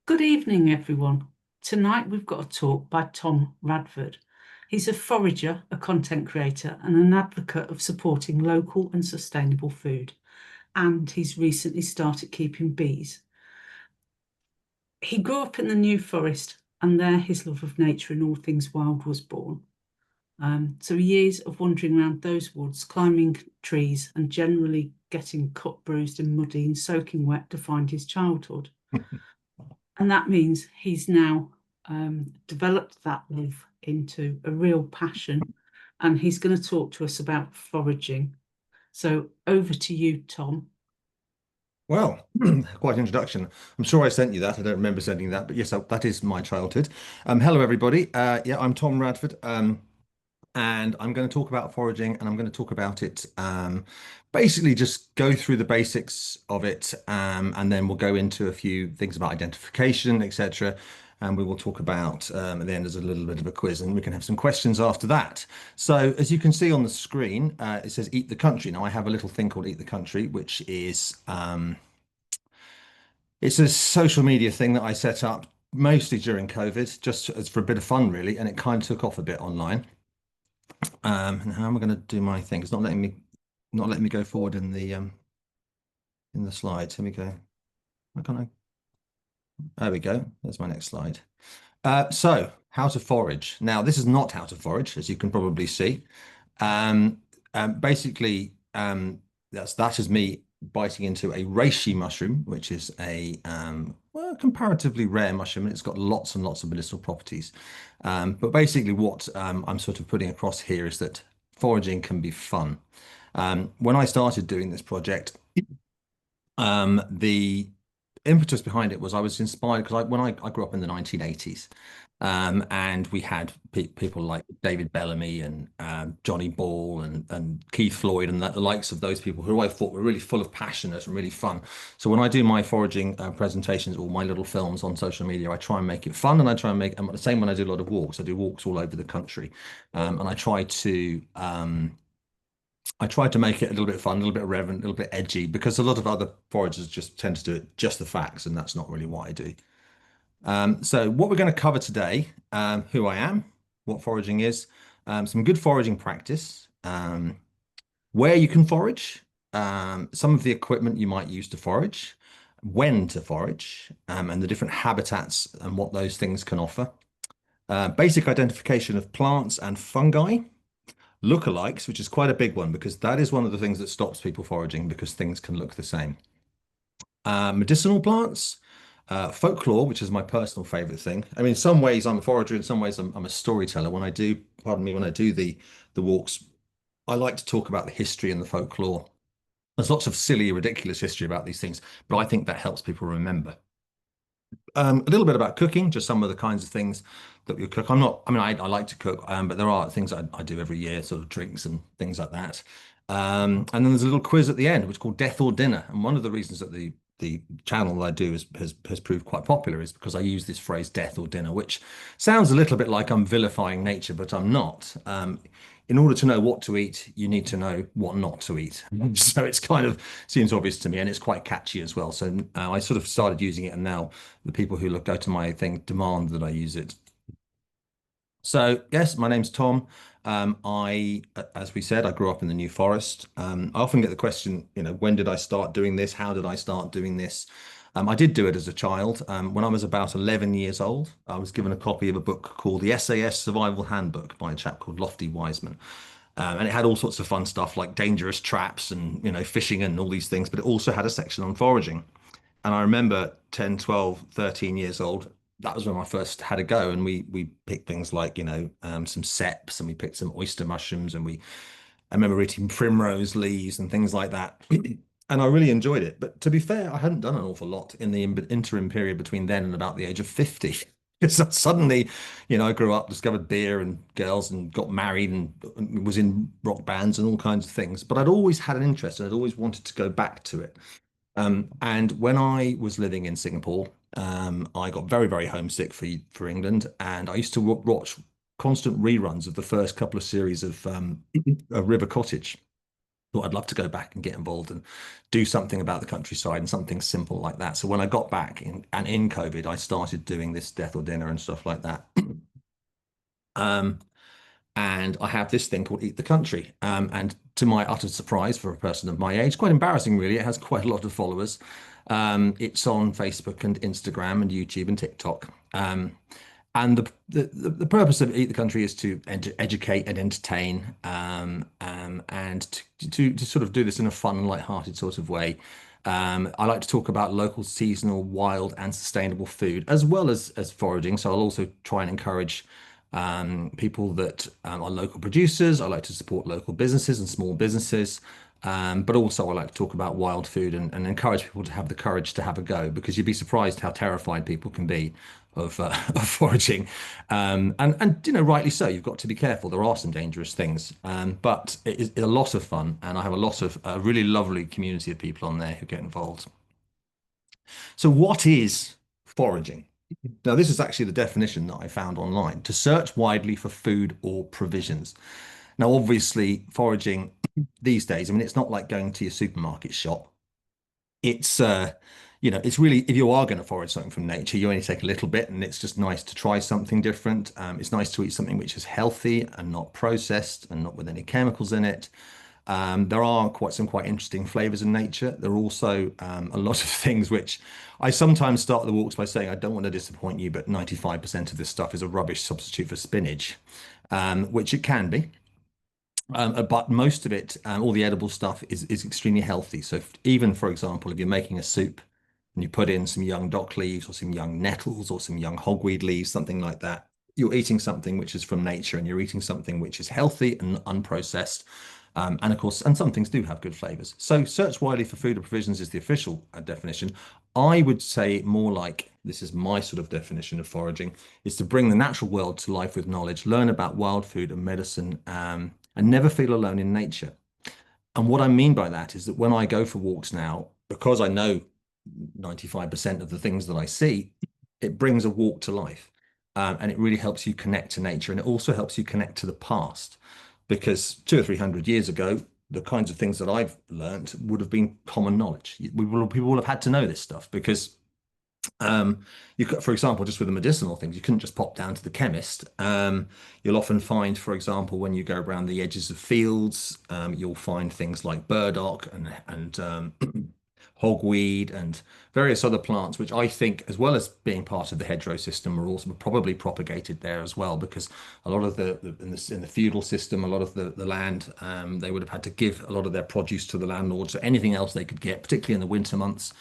Good evening, everyone. Tonight we've got a talk by Tom Radford. He's a forager, a content creator, and an advocate of supporting local and sustainable food. And he's recently started keeping bees. He grew up in the New Forest, and there his love of nature and all things wild was born. So years of wandering around those woods, climbing trees, and generally getting cut, bruised, and muddy and soaking wet defined his childhood. And that means he's now developed that love into a real passion. And he's going to talk to us about foraging. So over to you, Tom. Well, quite an introduction. I'm sure I sent you that. I don't remember sending that, but yes, that is my childhood. Hello, everybody. Yeah, I'm Tom Radford, and I'm going to talk about foraging, and I'm going to talk about it. Basically, just go through the basics of it, and then we'll go into a few things about identification, etc. And we will talk about at the end as a little bit of a quiz, and we can have some questions after that. So, as you can see on the screen, it says "Eat the Country." Now, I have a little thing called "Eat the Country," which is it's a social media thing that I set up mostly during COVID, just as for a bit of fun, really, and it kind of took off a bit online. And how am I going to do my thing? It's not letting me go forward in the slides. Here we go. Why can't I? There we go. There's my next slide. So how to forage. Now, this is not how to forage, as you can probably see. Um, basically, that is me biting into a reishi mushroom, which is a well, comparatively rare mushroom, and it's got lots and lots of medicinal properties. But basically, what I'm sort of putting across here is that foraging can be fun. When I started doing this project, the impetus behind it was I was inspired because when I grew up in the 1980s, and we had people like David Bellamy and Johnny Ball and Keith Floyd and the likes of those people who I thought were really full of passionate and really fun. So when I do my foraging presentations or my little films on social media, I try and make it fun, and I try and make and the same when I do a lot of walks. I do walks all over the country, and I try to make it a little bit fun, a little bit irreverent, a little bit edgy, because a lot of other foragers just tend to do it just the facts, and that's not really what I do. So what we're going to cover today, who I am, what foraging is, some good foraging practice, where you can forage, some of the equipment you might use to forage, when to forage, and the different habitats and what those things can offer. Basic identification of plants and fungi, lookalikes, which is quite a big one because that is one of the things that stops people foraging because things can look the same. Medicinal plants, folklore, which is my personal favorite thing. I mean, in some ways I'm a forager, in some ways I'm a storyteller. When I do the walks, I like to talk about the history and the folklore. There's lots of silly, ridiculous history about these things, but I think that helps people remember. A little bit about cooking, just some of the kinds of things that we cook. I like to cook, but there are things I do every year, sort of drinks and things like that. And then there's a little quiz at the end, which is called Death or Dinner. And one of the reasons that the channel that I do has proved quite popular is because I use this phrase death or dinner, which sounds a little bit like I'm vilifying nature, but I'm not. In order to know what to eat, you need to know what not to eat. So it's kind of seems obvious to me, and it's quite catchy as well. So I sort of started using it, and now the people who go to my thing demand that I use it. So yes, my name's Tom. As we said, I grew up in the New Forest. I often get the question, when did I start doing this? How did I start doing this? I did do it as a child. When I was about 11 years old, I was given a copy of a book called The SAS Survival Handbook by a chap called Lofty Wiseman. And it had all sorts of fun stuff like dangerous traps and, fishing and all these things, but it also had a section on foraging. And I remember 10, 12, 13 years old, that was when I first had a go. And we picked things like, some seps, and we picked some oyster mushrooms, and I remember eating primrose leaves and things like that. And I really enjoyed it. But to be fair, I hadn't done an awful lot in the interim period between then and about the age of 50. So suddenly, I grew up, discovered beer and girls, and got married, and was in rock bands and all kinds of things. But I'd always had an interest, and I'd always wanted to go back to it. And when I was living in Singapore, I got very, very homesick for England, and I used to watch constant reruns of the first couple of series of River Cottage. thought I'd love to go back and get involved and do something about the countryside and something simple like that. So when I got back in COVID, I started doing this death or dinner and stuff like that. Um, and I have this thing called Eat the Country. And to my utter surprise, for a person of my age, quite embarrassing, really, it has quite a lot of followers. It's on Facebook and Instagram and YouTube and TikTok. And the purpose of Eat the Country is to educate and entertain, and to sort of do this in a fun, light-hearted sort of way. I like to talk about local, seasonal, wild, and sustainable food, as well as foraging. So I'll also try and encourage people that are local producers. I like to support local businesses and small businesses. But also I like to talk about wild food and encourage people to have the courage to have a go, because you'd be surprised how terrified people can be of, of foraging. And rightly so. You've got to be careful. There are some dangerous things, but it's a lot of fun, and I have a lot of a really lovely community of people on there who get involved. So what is foraging? Now, this is actually the definition that I found online: to search widely for food or provisions. Now, obviously, foraging these days, I mean, it's not like going to your supermarket shop. It's it's really, if you are going to forage something from nature, you only take a little bit, and it's just nice to try something different. It's nice to eat something which is healthy and not processed and not with any chemicals in it. There are quite interesting flavors in nature. There are also a lot of things which I sometimes start the walks by saying, I don't want to disappoint you, but 95% of this stuff is a rubbish substitute for spinach, which it can be. But most of it, all the edible stuff, is extremely healthy. So even, for example, if you're making a soup and you put in some young dock leaves or some young nettles or some young hogweed leaves, something like that, you're eating something which is from nature, and you're eating something which is healthy and unprocessed. And of course, and some things do have good flavors. So search widely for food or provisions is the official definition. I would say more like, this is my sort of definition of foraging, is to bring the natural world to life with knowledge, learn about wild food and medicine, and never feel alone in nature. And what I mean by that is that when I go for walks now, because I know 95% of the things that I see, it brings a walk to life. And it really helps you connect to nature. And it also helps you connect to the past. Because 200 or 300 years ago, the kinds of things that I've learned would have been common knowledge. People will have had to know this stuff, because you could, for example, just with the medicinal things, you couldn't just pop down to the chemist. You'll often find, for example, when you go around the edges of fields, you'll find things like burdock and hogweed and various other plants, which I think, as well as being part of the hedgerow system, are also probably propagated there as well, because a lot of in the feudal system, a lot of the land, they would have had to give a lot of their produce to the landlord. So anything else they could get, particularly in the winter months.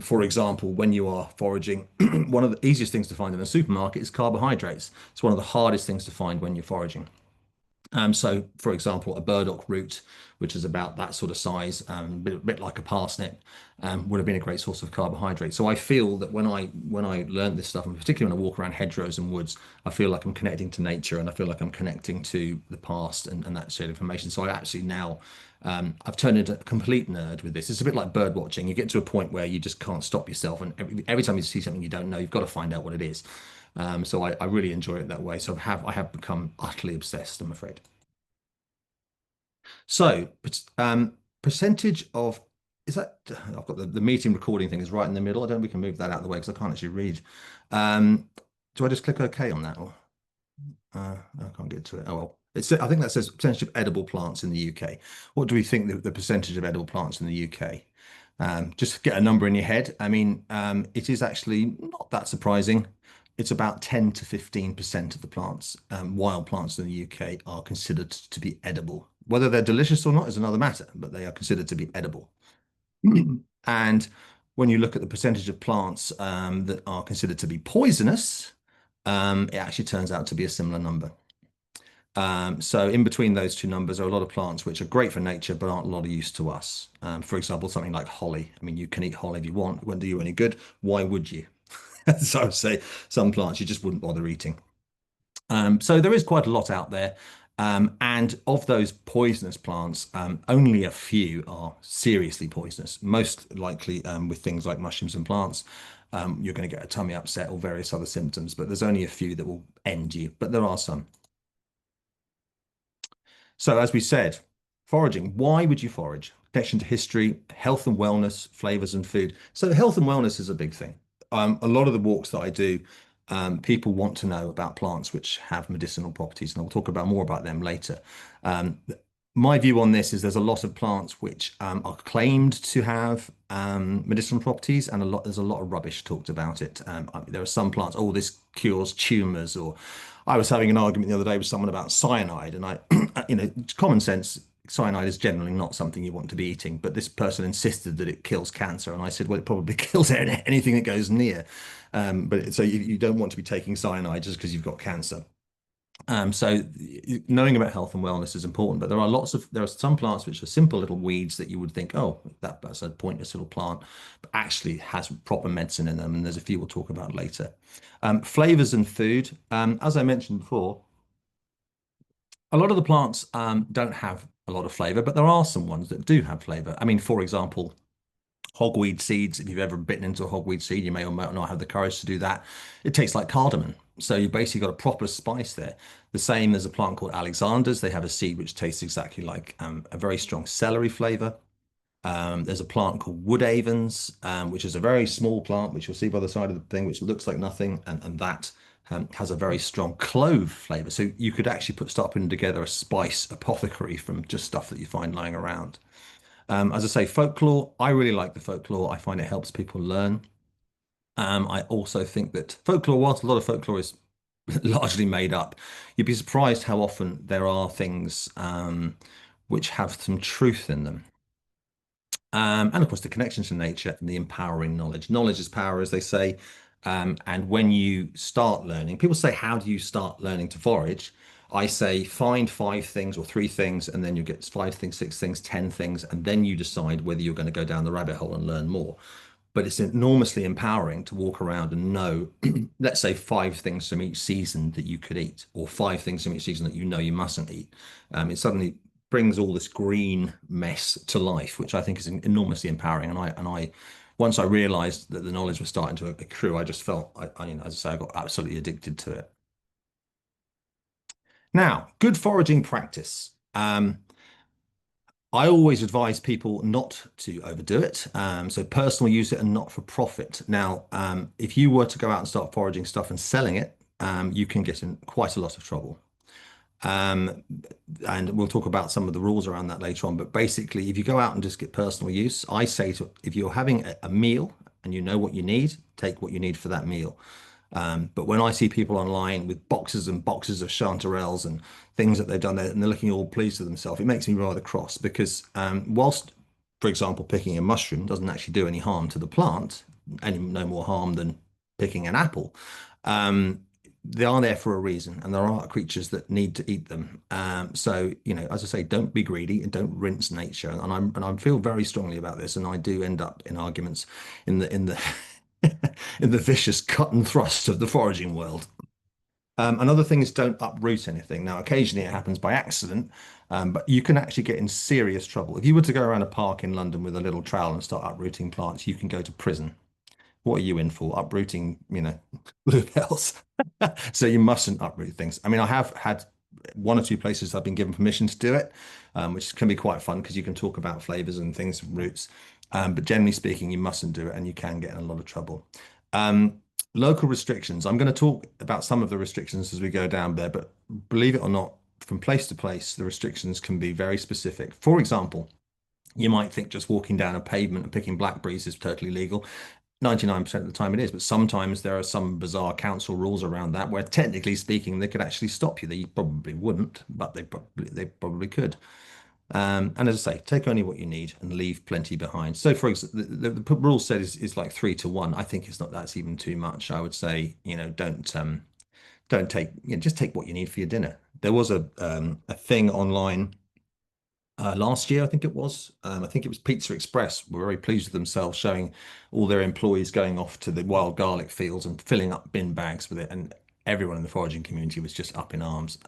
For example, when you are foraging, one of the easiest things to find in a supermarket is carbohydrates. It's one of the hardest things to find when you're foraging. So, for example, a burdock root, which is about that sort of size, a bit like a parsnip, would have been a great source of carbohydrate. So I feel that when I learned this stuff, and particularly when I walk around hedgerows and woods, I feel like I'm connecting to nature, and I feel like I'm connecting to the past and that shared information. So I actually now I've turned into a complete nerd with this. It's a bit like bird watching. You get to a point where you just can't stop yourself, and every time you see something you don't know, you've got to find out what it is. So I really enjoy it that way. So I have become utterly obsessed, I'm afraid. So percentage of, is that, I've got the meeting recording thing is right in the middle. I don't know if we can move that out of the way because I can't actually read. Do I just click OK on that? Or I can't get to it. Oh well. I think that says percentage of edible plants in the UK. What do we think the percentage of edible plants in the UK? Just get a number in your head. I mean, it is actually not that surprising. It's about 10 to 15% of the plants, wild plants in the UK, are considered to be edible. Whether they're delicious or not is another matter, but they are considered to be edible. And when you look at the percentage of plants that are considered to be poisonous, it actually turns out to be a similar number. So in between those two numbers are a lot of plants which are great for nature but aren't a lot of use to us. For example, something like holly. I mean, you can eat holly if you want. It won't do you any good. Why would you? So I would say some plants you just wouldn't bother eating. So there is quite a lot out there. And of those poisonous plants, only a few are seriously poisonous. Most likely with things like mushrooms and plants, you're going to get a tummy upset or various other symptoms, but there's only a few that will end you, but there are some. So as we said, foraging. Why would you forage? Connection to history, health and wellness, flavors and food. So health and wellness is a big thing. A lot of the walks that I do, people want to know about plants which have medicinal properties, and I'll talk about more about them later. Um, my view on this is there's a lot of plants which are claimed to have medicinal properties, and there's a lot of rubbish talked about it. There are some plants, oh, this cures tumors, or I was having an argument the other day with someone about cyanide, and common sense, cyanide is generally not something you want to be eating, but this person insisted that it kills cancer, and I said, well, it probably kills anything that goes near. But so you don't want to be taking cyanide just because you've got cancer. So knowing about health and wellness is important, but there are some plants which are simple little weeds that you would think, oh, that's a pointless little plant, but actually has proper medicine in them. And there's a few we'll talk about later. Flavors and food. As I mentioned before, a lot of the plants don't have a lot of flavor, but there are some ones that do have flavor. I mean, for example, hogweed seeds. If you've ever bitten into a hogweed seed, you may or may not have the courage to do that. It tastes like cardamom. So you basically got a proper spice there. The same as a plant called Alexander's. They have a seed which tastes exactly like a very strong celery flavor. There's a plant called wood avens, which is a very small plant, which you'll see by the side of the thing, which looks like nothing, and that has a very strong clove flavor. So you could actually start putting together a spice apothecary from just stuff that you find lying around. As I say, folklore, I really like the folklore. I find it helps people learn. I also think that folklore, whilst a lot of folklore is largely made up, you'd be surprised how often there are things which have some truth in them. And of course, the connection to nature and the empowering knowledge. Knowledge is power, as they say. And when you start learning, people say, how do you start learning to forage? I say, find 5 things or 3 things, and then you get 5 things, 6 things, 10 things, and then you decide whether you're going to go down the rabbit hole and learn more. But it's enormously empowering to walk around and know, let's say, 5 things from each season that you could eat, or 5 things from each season that you know you mustn't eat. It suddenly brings all this green mess to life, which I think is enormously empowering. And I once I realized that the knowledge was starting to accrue, I just felt, as I say, I got absolutely addicted to it. Now, good foraging practice. I always advise people not to overdo it. So personal use it and not for profit. Now, if you were to go out and start foraging stuff and selling it, you can get in quite a lot of trouble. Um, and we'll talk about some of the rules around that later on. But basically, if you go out and just get personal use, I say if you're having a meal and you know what you need, take what you need for that meal. But when I see people online with boxes and boxes of chanterelles and things that they've done there, and they're looking all pleased with themselves, it makes me rather cross because whilst, for example, picking a mushroom doesn't actually do any harm to the plant, any no more harm than picking an apple, um, they are there for a reason, and there are creatures that need to eat them. So, as I say, don't be greedy and don't rinse nature. And I feel very strongly about this, and I do end up in arguments in the in the vicious cut and thrust of the foraging world. Another thing is don't uproot anything. Now, occasionally it happens by accident, but you can actually get in serious trouble. If you were to go around a park in London with a little trowel and start uprooting plants, you can go to prison. What are you in for? Uprooting, bluebells. So you mustn't uproot things. I mean, I have had 1 or 2 places I've been given permission to do it, which can be quite fun because you can talk about flavors and things from roots. But generally speaking, you mustn't do it and you can get in a lot of trouble. Um, Local restrictions. I'm going to talk about some of the restrictions as we go down there, but believe it or not, from place to place, the restrictions can be very specific. For example, you might think just walking down a pavement and picking blackberries is totally legal. 99% of the time it is, but sometimes there are some bizarre council rules around that where technically speaking, they could actually stop you. They probably wouldn't, but they probably could. And as I say, take only what you need and leave plenty behind. So for example, the rule said is like 3 to 1. I think it's not, that's even too much. I would say, don't take, just take what you need for your dinner. There was a thing online last year, I think it was. I think it was Pizza Express were very pleased with themselves, showing all their employees going off to the wild garlic fields and filling up bin bags with it. And everyone in the foraging community was just up in arms.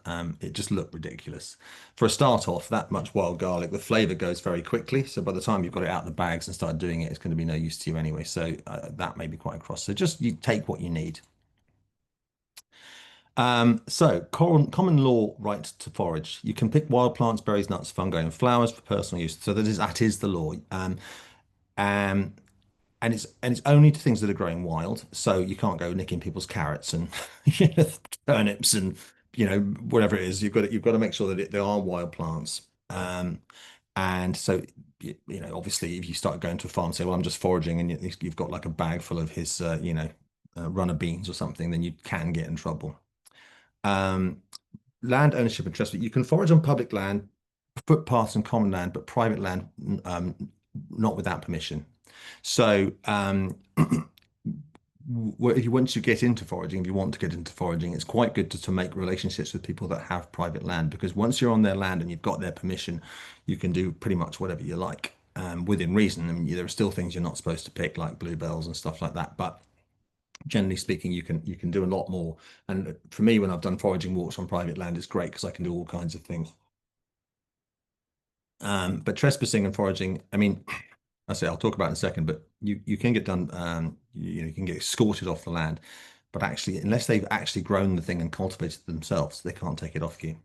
It just looked ridiculous. For a start off, that much wild garlic, the flavor goes very quickly. So by the time you've got it out of the bags and start doing it, it's going to be no use to you anyway. So that may be quite cross. So just you take what you need. So common law right to forage. You can pick wild plants, berries, nuts, fungi, and flowers for personal use. So that is the law. Um, and it's only to things that are growing wild. So you can't go nicking people's carrots and turnips and whatever it is. You've got to make sure that they are wild plants. And so obviously, if you start going to a farm and say, "Well, I'm just foraging," and you've got like a bag full of his runner beans or something, then you can get in trouble. Um, Land ownership and trust. You can forage on public land, footpaths and common land, but private land, um, not without permission. So, if you once you get into foraging, if you want to get into foraging, it's quite good to make relationships with people that have private land because once you're on their land and you've got their permission, you can do pretty much whatever you like, within reason. I mean, there are still things you're not supposed to pick, like bluebells and stuff like that, but generally speaking, you can do a lot more. And for me, when I've done foraging walks on private land, it's great because I can do all kinds of things. But trespassing and foraging, I mean, I say I'll talk about it in a second, but you can get done. You can get escorted off the land, but actually, unless they've actually grown the thing and cultivated it themselves, they can't take it off you.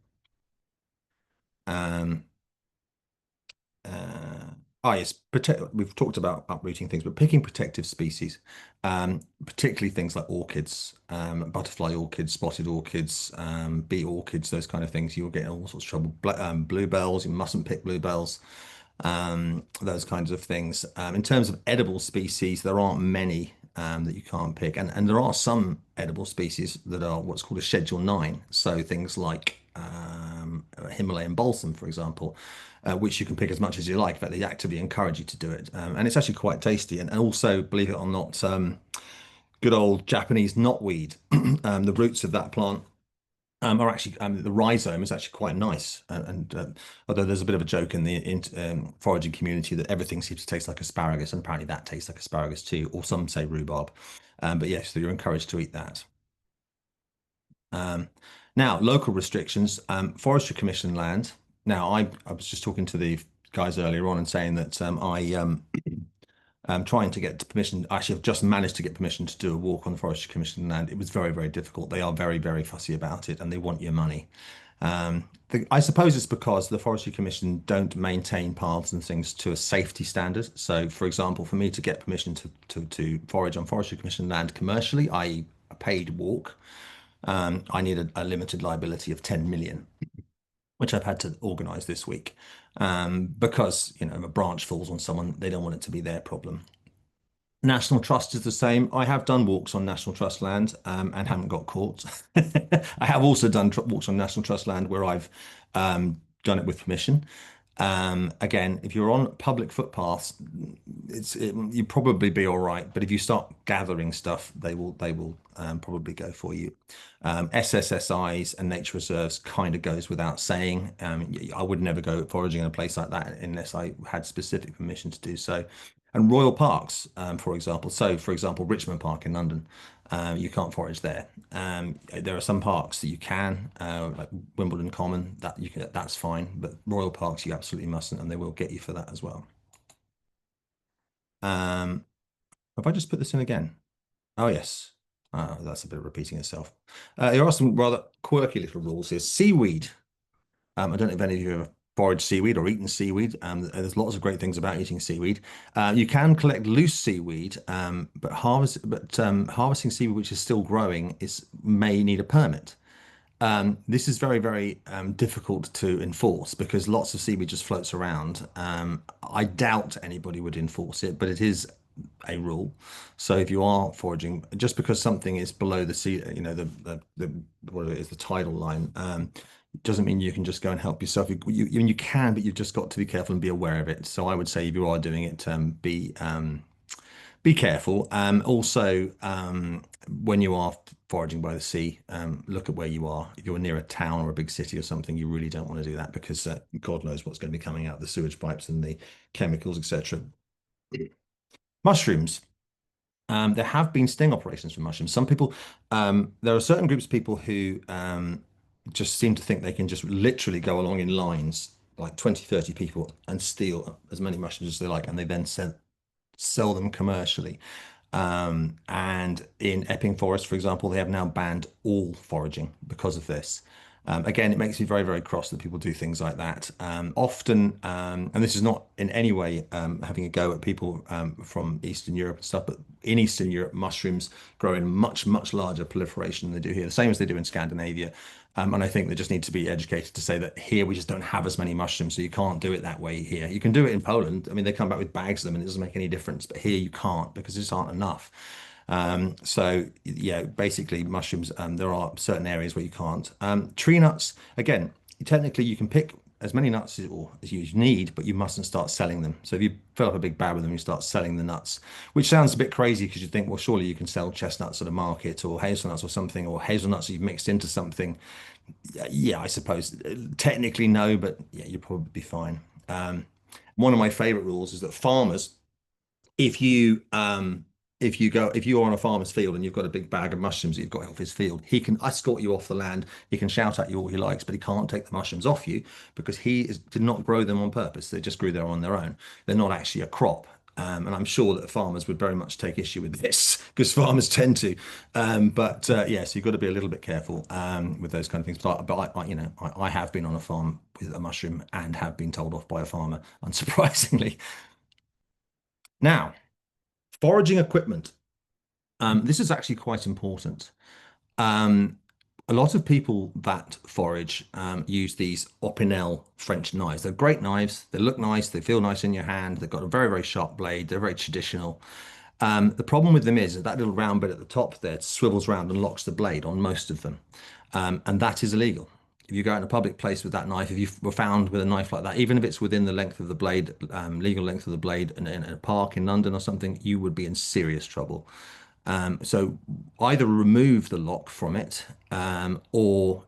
Um, Uh, yes, we've talked about uprooting things, but picking protective species, particularly things like orchids, butterfly orchids, spotted orchids, bee orchids, those kind of things, you'll get in all sorts of trouble. Bluebells, you mustn't pick bluebells, those kinds of things. In terms of edible species, there aren't many that you can't pick, and there are some edible species that are what's called a Schedule 9. So things like Himalayan balsam, for example, which you can pick as much as you like. In fact, they actively encourage you to do it, and it's actually quite tasty. And also, believe it or not, good old Japanese knotweed, the roots of that plant are actually the rhizome is actually quite nice, and although there's a bit of a joke in the foraging community that everything seems to taste like asparagus, and apparently that tastes like asparagus too, or some say rhubarb. But yes, so you're encouraged to eat that. Um, Now, local restrictions, Forestry Commission land. Now, I was just talking to the guys earlier on and saying that trying to get permission. Actually, I've just managed to get permission to do a walk on the Forestry Commission land. It was very, very difficult. They are very, very fussy about it, and they want your money. I suppose it's because the Forestry Commission don't maintain paths and things to a safety standard. So, for example, for me to get permission to forage on Forestry Commission land commercially, i.e., a paid walk, I need a limited liability of 10 million, which I've had to organise this week, because a branch falls on someone, they don't want it to be their problem. National Trust is the same. I have done walks on National Trust land, and haven't got caught. I have also done walks on National Trust land where I've done it with permission. Again, if you're on public footpaths, you probably be all right. But if you start gathering stuff, they will probably go for you. SSSIs and nature reserves kind of goes without saying. I would never go foraging in a place like that unless I had specific permission to do so. And royal parks, for example. So, for example, Richmond Park in London, you can't forage there. There are some parks that you can, like Wimbledon Common, that's fine. But royal parks, you absolutely mustn't, and they will get you for that as well. Have I just put this in again? Oh, yes. That's a bit of repeating itself. There are some rather quirky little rules here. Seaweed. I don't know if any of you have ever foraged seaweed or eaten seaweed. There's lots of great things about eating seaweed. You can collect loose seaweed, but harvesting seaweed which is still growing may need a permit. This is very, very difficult to enforce because lots of seaweed just floats around. I doubt anybody would enforce it, but it is a rule. So if you are foraging, just because something is below the sea, the what it is, the tidal line, doesn't mean you can just go and help yourself. You can, but you've just got to be careful and be aware of it. So I would say if you are doing it, be careful. Also, when you are foraging by the sea, look at where you are. If you're near a town or a big city or something, you really don't want to do that because God knows what's going to be coming out of the sewage pipes and the chemicals, etc. Mushrooms. There have been sting operations for mushrooms. There are certain groups of people who just seem to think they can just literally go along in lines, like 20, 30 people, and steal as many mushrooms as they like, and they then sell them commercially. And in Epping Forest, for example, they have now banned all foraging because of this. Again, it makes me very, very cross that people do things like that. Often, and this is not in any way having a go at people from Eastern Europe and stuff, but in Eastern Europe, mushrooms grow in much, much larger proliferation than they do here, the same as they do in Scandinavia. And I think they just need to be educated to say that here we just don't have as many mushrooms, so you can't do it that way here. You can do it in Poland. I mean, they come back with bags of them and it doesn't make any difference, but here you can't because there just aren't enough. So yeah, basically mushrooms, there are certain areas where you can't. Tree nuts, again, technically you can pick as many nuts as you need, but you mustn't start selling them. So if you fill up a big bag with them, you start selling the nuts, which sounds a bit crazy because you think, well, surely you can sell chestnuts at a market or hazelnuts or something, or hazelnuts you've mixed into something. Yeah, I suppose technically no, but yeah, you'll probably be fine. One of my favorite rules is that farmers, if you if you're on a farmer's field and you've got a big bag of mushrooms that you've got off his field, he can escort you off the land. He can shout at you all he likes, but he can't take the mushrooms off you because did not grow them on purpose. They just grew there on their own. They're not actually a crop. And I'm sure that farmers would very much take issue with this because farmers tend to. But yeah, so you've got to be a little bit careful with those kind of things. But I have been on a farm with a mushroom and have been told off by a farmer, unsurprisingly. Now, foraging equipment. This is actually quite important. Um, a lot of people that forage use these Opinel French knives. They're great knives. They look nice. They feel nice in your hand. They've got a very, very sharp blade. They're very traditional. The problem with them is that little round bit at the top there swivels round and locks the blade on most of them. And that is illegal. If you go out in a public place with that knife, if you were found with a knife like that, even if it's within the length of the blade, legal length of the blade in a park in London or something, you would be in serious trouble. So either remove the lock from it or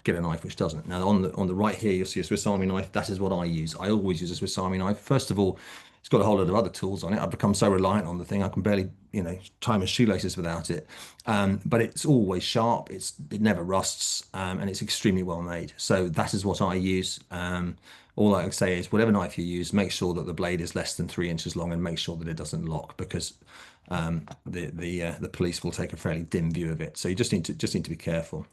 get a knife which doesn't. Now on the right here, you'll see a Swiss Army knife. That is what I use. I always use a Swiss Army knife. First of all, it's got a whole lot of other tools on it. I've become so reliant on the thing, I can barely, tie my shoelaces without it. But it's always sharp. It never rusts, and it's extremely well made. So that is what I use. All I can say is whatever knife you use, make sure that the blade is less than 3 inches long and make sure that it doesn't lock because the police will take a fairly dim view of it. So you just need to be careful.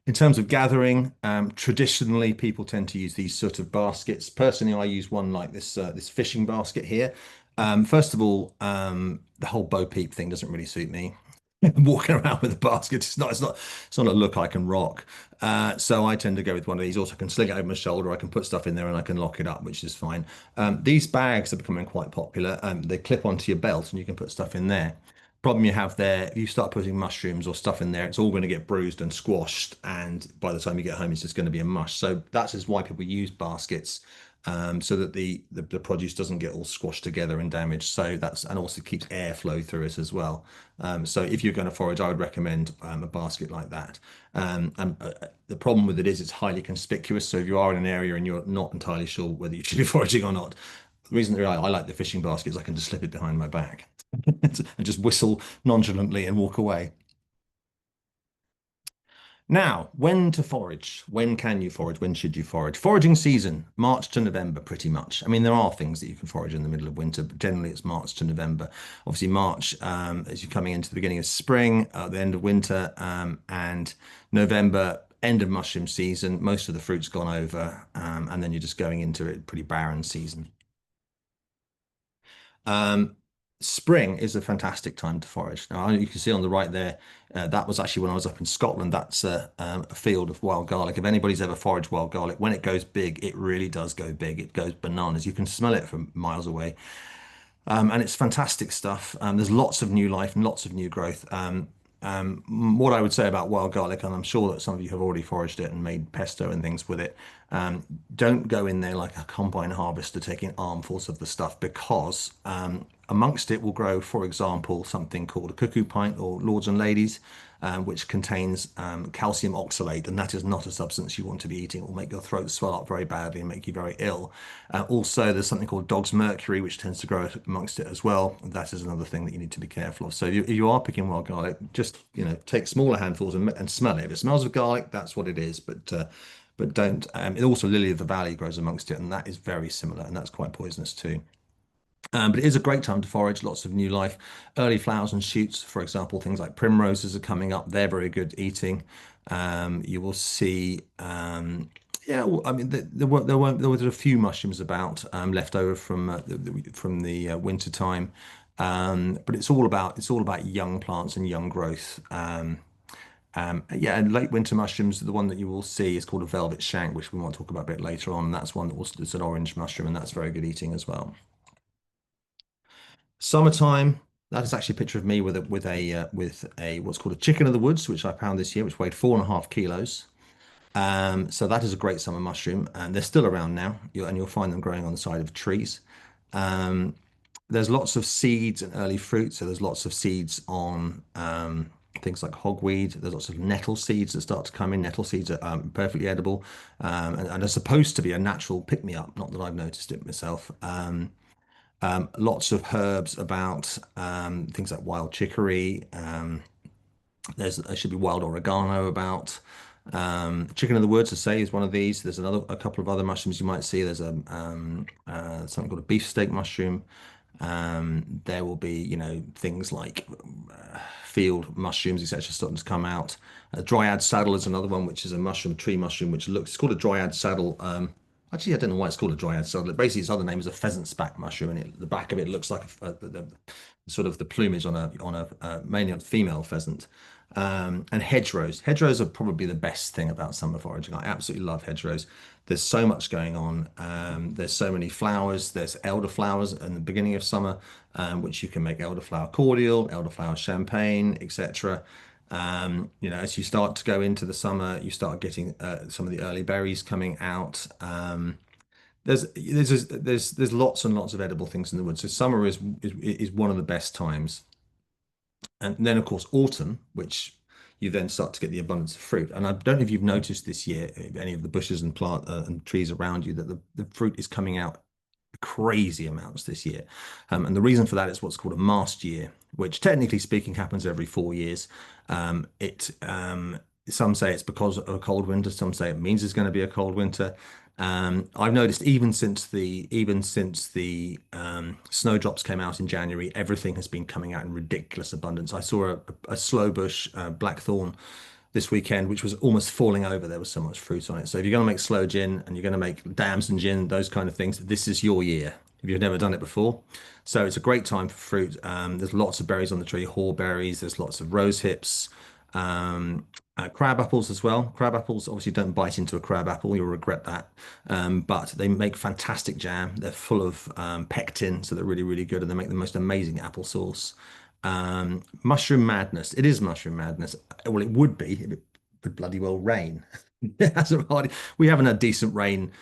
In terms of gathering, traditionally people tend to use these sort of baskets. Personally, I use one like this fishing basket here. First of all, the whole Bo Peep thing doesn't really suit me. Walking around with a basket, it's not a look I can rock. So I tend to go with one of these. Also, I can sling it over my shoulder. I can put stuff in there and I can lock it up, which is fine. These bags are becoming quite popular. They clip onto your belt and you can put stuff in there. Problem you have there, if you start putting mushrooms or stuff in there, it's all going to get bruised and squashed. And by the time you get home, it's just going to be a mush. So that's just why people use baskets. So that the produce doesn't get all squashed together and damaged. So and also keeps airflow through it as well. So if you're going to forage, I would recommend a basket like that. And the problem with it is it's highly conspicuous. So if you are in an area and you're not entirely sure whether you should be foraging or not, the reason that I like the fishing basket is I can just slip it behind my back and just whistle nonchalantly and walk away. Now, when to forage? When can you forage? When should you forage? Foraging season, March to November, pretty much. I mean, there are things that you can forage in the middle of winter, but generally it's March to November. Obviously, March, as you're coming into the beginning of spring, the end of winter, and November, end of mushroom season. Most of the fruit's gone over, and then you're just going into a pretty barren season. Um, Spring is a fantastic time to forage. Now, you can see on the right there, that was actually when I was up in Scotland. That's a field of wild garlic. If anybody's ever foraged wild garlic, when it goes big, it really does go big. It goes bananas. You can smell it from miles away. And it's fantastic stuff. There's lots of new life and lots of new growth. What I would say about wild garlic, and I'm sure that some of you have already foraged it and made pesto and things with it, don't go in there like a combine harvester taking armfuls of the stuff because amongst it will grow, for example, something called a cuckoo pint or lords and ladies, which contains calcium oxalate, and that is not a substance you want to be eating. It will make your throat swell up very badly and make you very ill. Also, there's something called dog's mercury, which tends to grow amongst it as well. That is another thing that you need to be careful of. So if you are picking wild garlic, just take smaller handfuls and smell it. If it smells of garlic, that's what it is. But don't. Also, lily of the valley grows amongst it, and that is very similar, and that's quite poisonous too. But it is a great time to forage, lots of new life. Early flowers and shoots, for example, things like primroses are coming up. They're very good eating. You will see, yeah, well, I mean, there were a few mushrooms about left over from the winter time. But it's all about young plants and young growth. Yeah, and late winter mushrooms, the one that you will see is called a velvet shank, which we might talk about a bit later on. And that's one that was it's an orange mushroom, and that's very good eating as well. Summertime. That is actually a picture of me with a what's called a chicken of the woods, which I found this year, which weighed 4.5 kilos. So that is a great summer mushroom, and they're still around now. You'll find them growing on the side of trees. Um, there's lots of seeds and early fruit, so there's lots of seeds on things like hogweed. There's lots of nettle seeds that start to come in. Nettle seeds are perfectly edible, and are supposed to be a natural pick-me-up. Not that I've noticed it myself. Lots of herbs about things like wild chicory. There should be wild oregano about. Chicken of the woods, I say, is one of these. There's a couple of other mushrooms you might see. There's something called a beefsteak mushroom. There will be, things like field mushrooms, etc., starting to come out. Dryad saddle is another one, which is a mushroom, tree mushroom, which looks it's called a dryad saddle. Actually, I don't know why it's called a dryad saddle. Basically, its other name is a pheasant's back mushroom, and the back of it looks like sort of the plumage on a mainly on female pheasant. And hedgerows. Hedgerows are probably the best thing about summer foraging. I absolutely love hedgerows. There's so much going on. There's so many flowers. There's elderflowers in the beginning of summer, which you can make elderflower cordial, elderflower champagne, etc. As you start to go into the summer, you start getting some of the early berries coming out. There's lots and lots of edible things in the woods. So summer is one of the best times. And then, of course, autumn, which you then start to get the abundance of fruit. And I don't know if you've noticed this year, any of the bushes and plant and trees around you, that the fruit is coming out crazy amounts this year. And the reason for that is what's called a mast year, which technically speaking happens every 4 years. It Some say it's because of a cold winter, some say it means there's going to be a cold winter. I've noticed even since the snowdrops came out in January, everything has been coming out in ridiculous abundance. I saw a slow bush blackthorn this weekend, which was almost falling over. There was so much fruit on it. So if you're going to make sloe gin and you're going to make damson gin, those kind of things, this is your year if you've never done it before. So it's a great time for fruit. There's lots of berries on the tree, haw-berries. There's lots of rose hips. Crab apples as well. Crab apples obviously don't bite into a crab apple, you'll regret that. But they make fantastic jam. They're full of pectin, so they're really, really good, and they make the most amazing apple sauce. Mushroom madness. It is mushroom madness. Well, it would be if it would bloody well rain. We haven't had decent rain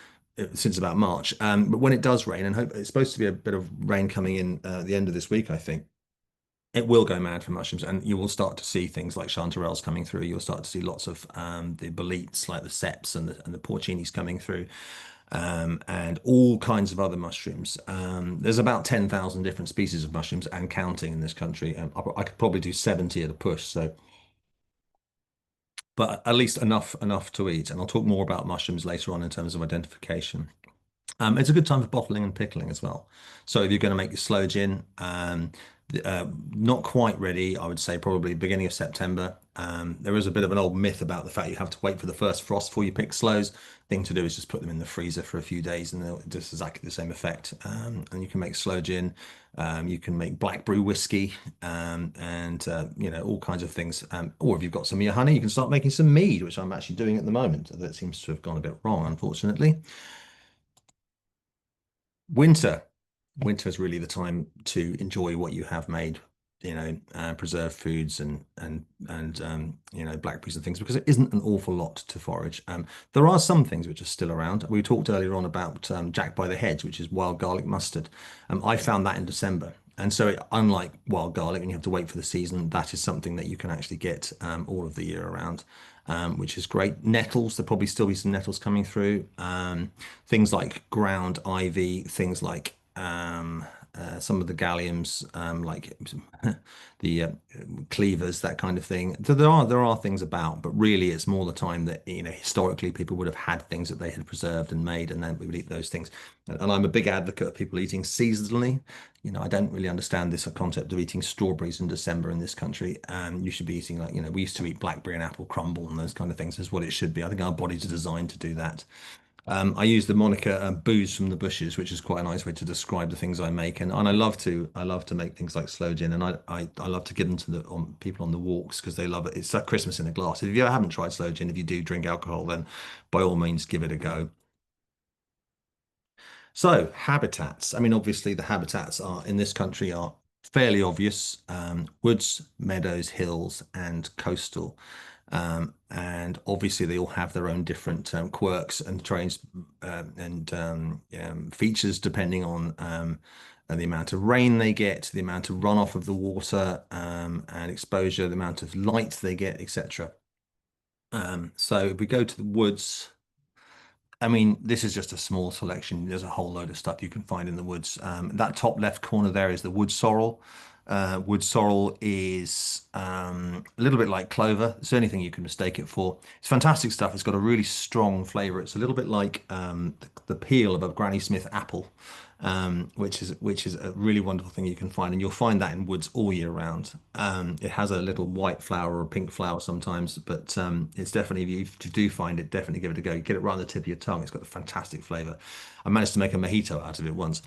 since about March. But when it does rain, and it's supposed to be a bit of rain coming in at the end of this week, I think it will go mad for mushrooms, and you will start to see things like chanterelles coming through. You'll start to see lots of the boletes, like the ceps and the porcinis coming through, and all kinds of other mushrooms. There's about 10,000 different species of mushrooms and counting in this country. I could probably do 70 at a push. So, but at least enough to eat. And I'll talk more about mushrooms later on in terms of identification. It's a good time for bottling and pickling as well. So if you're going to make your sloe gin, not quite ready, I would say probably beginning of September. There is a bit of an old myth about the fact you have to wait for the first frost before you pick sloes. Thing to do is just put them in the freezer for a few days and they'll just exactly the same effect. And you can make sloe gin, you can make black brew whiskey, and all kinds of things. Or if you've got some of your honey, you can start making some mead, which I'm actually doing at the moment. That seems to have gone a bit wrong, unfortunately. Winter. Winter is really the time to enjoy what you have made, preserved foods and blackberries and things, because it isn't an awful lot to forage. There are some things which are still around. We talked earlier on about Jack by the Hedge, which is wild garlic mustard. I found that in December. And so, unlike wild garlic, and you have to wait for the season, that is something that you can actually get all of the year around, which is great. Nettles, there'll probably still be some nettles coming through. Things like ground ivy, things like some of the galliums, like the cleavers, that kind of thing. So there are things about, but really it's more the time that historically people would have had things that they had preserved and made, and then we would eat those things. And I'm a big advocate of people eating seasonally. I don't really understand this concept of eating strawberries in December in this country. You should be eating, like, we used to eat blackberry and apple crumble and those kind of things is what it should be. I think our bodies are designed to do that. I use the moniker "booze from the bushes," which is quite a nice way to describe the things I make, and I love to make things like sloe gin, and I love to give them to the people on the walks because they love it. It's like Christmas in a glass. If you ever haven't tried sloe gin, if you do drink alcohol, then by all means give it a go. So habitats. I mean, obviously the habitats are in this country are fairly obvious: woods, meadows, hills, and coastal. And obviously they all have their own different quirks and trains and features depending on the amount of rain they get, the amount of runoff of the water and exposure, the amount of light they get, etc. So if we go to the woods. I mean, this is just a small selection. There's a whole load of stuff you can find in the woods. That top left corner there is the wood sorrel. Wood sorrel is a little bit like clover. It's the only thing you can mistake it for. It's fantastic stuff. It's got a really strong flavor. It's a little bit like the peel of a Granny Smith apple, which is a really wonderful thing you can find, and you'll find that in woods all year round. It has a little white flower or a pink flower sometimes, but it's definitely if you do find it, definitely give it a go. You get it right on the tip of your tongue. It's got a fantastic flavor. I managed to make a mojito out of it once.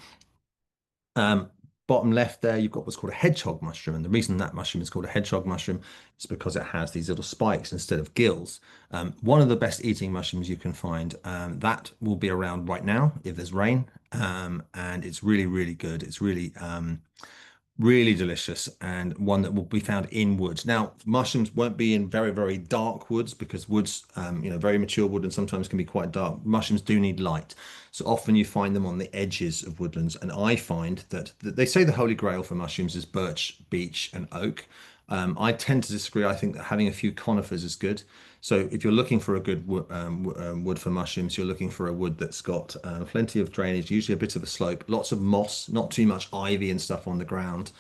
Um, Bottom left there, you've got what's called a hedgehog mushroom. And the reason that mushroom is called a hedgehog mushroom is because it has these little spikes instead of gills. One of the best eating mushrooms you can find. That will be around right now if there's rain. And it's really, really good. It's really delicious, and one that will be found in woods. Now, mushrooms won't be in very, very dark woods because woods, very mature wood and sometimes can be quite dark. Mushrooms do need light. So often you find them on the edges of woodlands. And I find that they say the holy grail for mushrooms is birch, beech, and oak. I tend to disagree. I think that having a few conifers is good. So if you're looking for a good wood for mushrooms, you're looking for a wood that's got plenty of drainage, usually a bit of a slope, lots of moss, not too much ivy and stuff on the ground,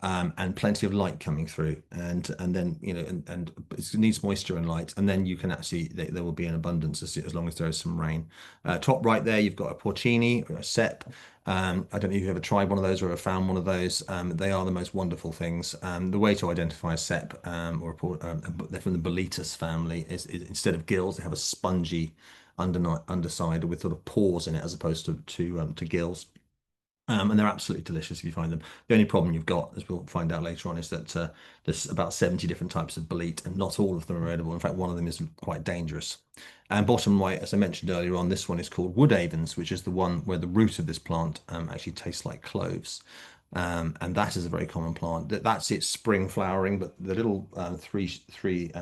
and plenty of light coming through. And then and it needs moisture and light, and then you can actually there will be an abundance as long as there is some rain. Top right there, you've got a porcini or a cep. I don't know if you've ever tried one of those or ever found one of those. They are the most wonderful things. The way to identify a cep they're from the Boletus family is instead of gills, they have a spongy underside with sort of pores in it as opposed to gills. And they're absolutely delicious if you find them. The only problem you've got, as we'll find out later on, is that there's about 70 different types of bolete, and not all of them are edible. In fact, one of them is quite dangerous. And bottom right, as I mentioned earlier on, this one is called wood avens, which is the one where the root of this plant actually tastes like cloves. And that is a very common plant. That's its spring flowering, but the little three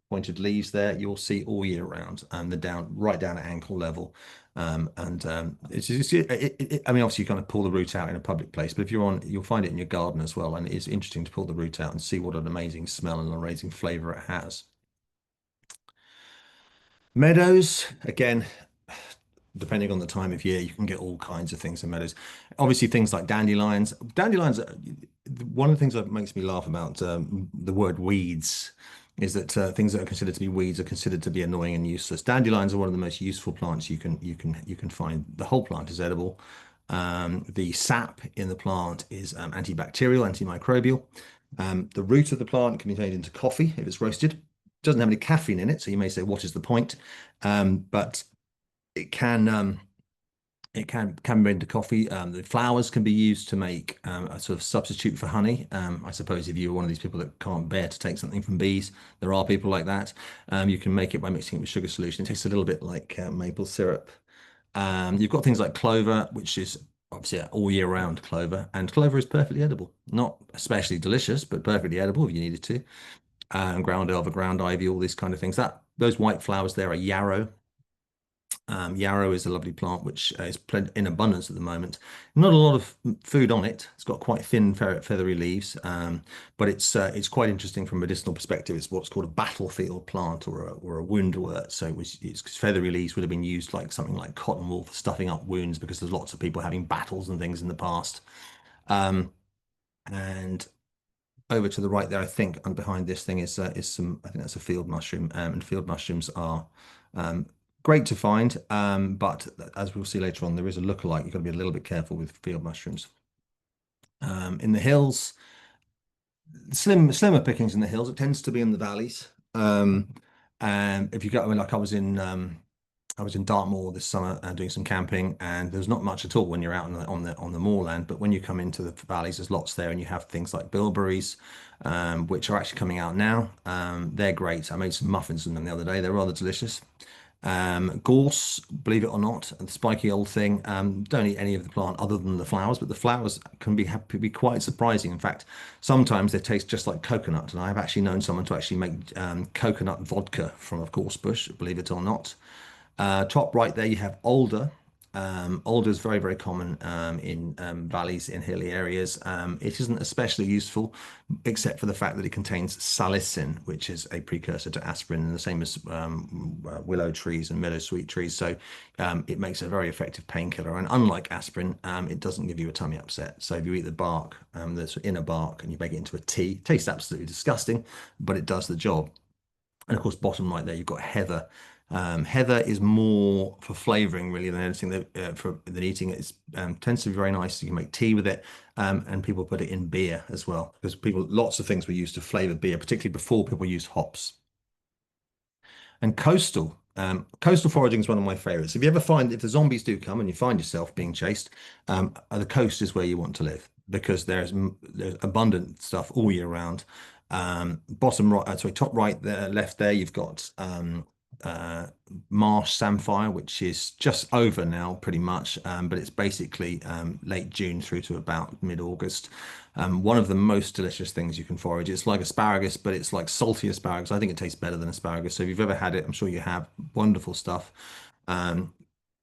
pointed leaves there you'll see all year round, and they're right down at ankle level. I mean, obviously you kind of pull the root out in a public place, but if you're on, you'll find it in your garden as well. And it's interesting to pull the root out and see what an amazing smell and amazing flavor it has. Meadows, again, depending on the time of year, you can get all kinds of things in meadows. Obviously, things like dandelions. Dandelions, one of the things that makes me laugh about the word weeds is that things that are considered to be weeds are considered to be annoying and useless. Dandelions are one of the most useful plants you can find. The whole plant is edible. The sap in the plant is antibacterial, antimicrobial. The root of the plant can be made into coffee if it's roasted. It doesn't have any caffeine in it, so you may say, what is the point? But it can be made into coffee. The flowers can be used to make a sort of substitute for honey. I suppose if you're one of these people that can't bear to take something from bees, there are people like that. You can make it by mixing it with sugar solution. It tastes a little bit like maple syrup. You've got things like clover, which is obviously all year round clover, and clover is perfectly edible. Not especially delicious, but perfectly edible if you needed to. Ground elder, ground ivy, all these kind of things. Those white flowers there are yarrow. Yarrow is a lovely plant which is in abundance at the moment. Not a lot of food on it. It's got quite thin, feathery leaves, but it's quite interesting from a medicinal perspective. It's what's called a battlefield plant or a wound wort. So its feathery leaves would have been used like something like cotton wool for stuffing up wounds because there's lots of people having battles and things in the past. Um, and over to the right there, I think, and behind this thing is some, I think that's a field mushroom, and field mushrooms are um, great to find, but as we'll see later on, there is a lookalike. You've got to be a little bit careful with field mushrooms. In the hills, slimmer pickings in the hills. It tends to be in the valleys. And if you go, I mean, like I was in Dartmoor this summer doing some camping, and there's not much at all when you're out on the moorland. But when you come into the valleys, there's lots there, and you have things like bilberries, which are actually coming out now. They're great. I made some muffins from them the other day. They're rather delicious. Gorse, believe it or not, the spiky old thing. Don't eat any of the plant other than the flowers, but the flowers can be quite surprising. In fact, sometimes they taste just like coconut, and I've actually known someone to actually make coconut vodka from a gorse bush, believe it or not. Top right there, you have alder. Alder is very, very common in valleys, in hilly areas. It isn't especially useful, except for the fact that it contains salicin, which is a precursor to aspirin, and the same as willow trees and meadow sweet trees. So it makes a very effective painkiller. And unlike aspirin, it doesn't give you a tummy upset. So if you eat the bark, the inner bark, and you make it into a tea, it tastes absolutely disgusting, but it does the job. And of course, bottom right there, you've got heather. Heather is more for flavoring really than anything than eating it. It tends to be very nice. You can make tea with it, and people put it in beer as well because lots of things were used to flavor beer, particularly before people used hops. And coastal foraging is one of my favorites. If the zombies do come and you find yourself being chased, the coast is where you want to live because there's abundant stuff all year round. Bottom right, sorry, top right there, left there, you've got uh, marsh samphire, which is just over now, pretty much, but it's basically late June through to about mid-August. One of the most delicious things you can forage. It's like asparagus, but it's like salty asparagus. I think it tastes better than asparagus. So if you've ever had it, I'm sure you have. Wonderful stuff. Um,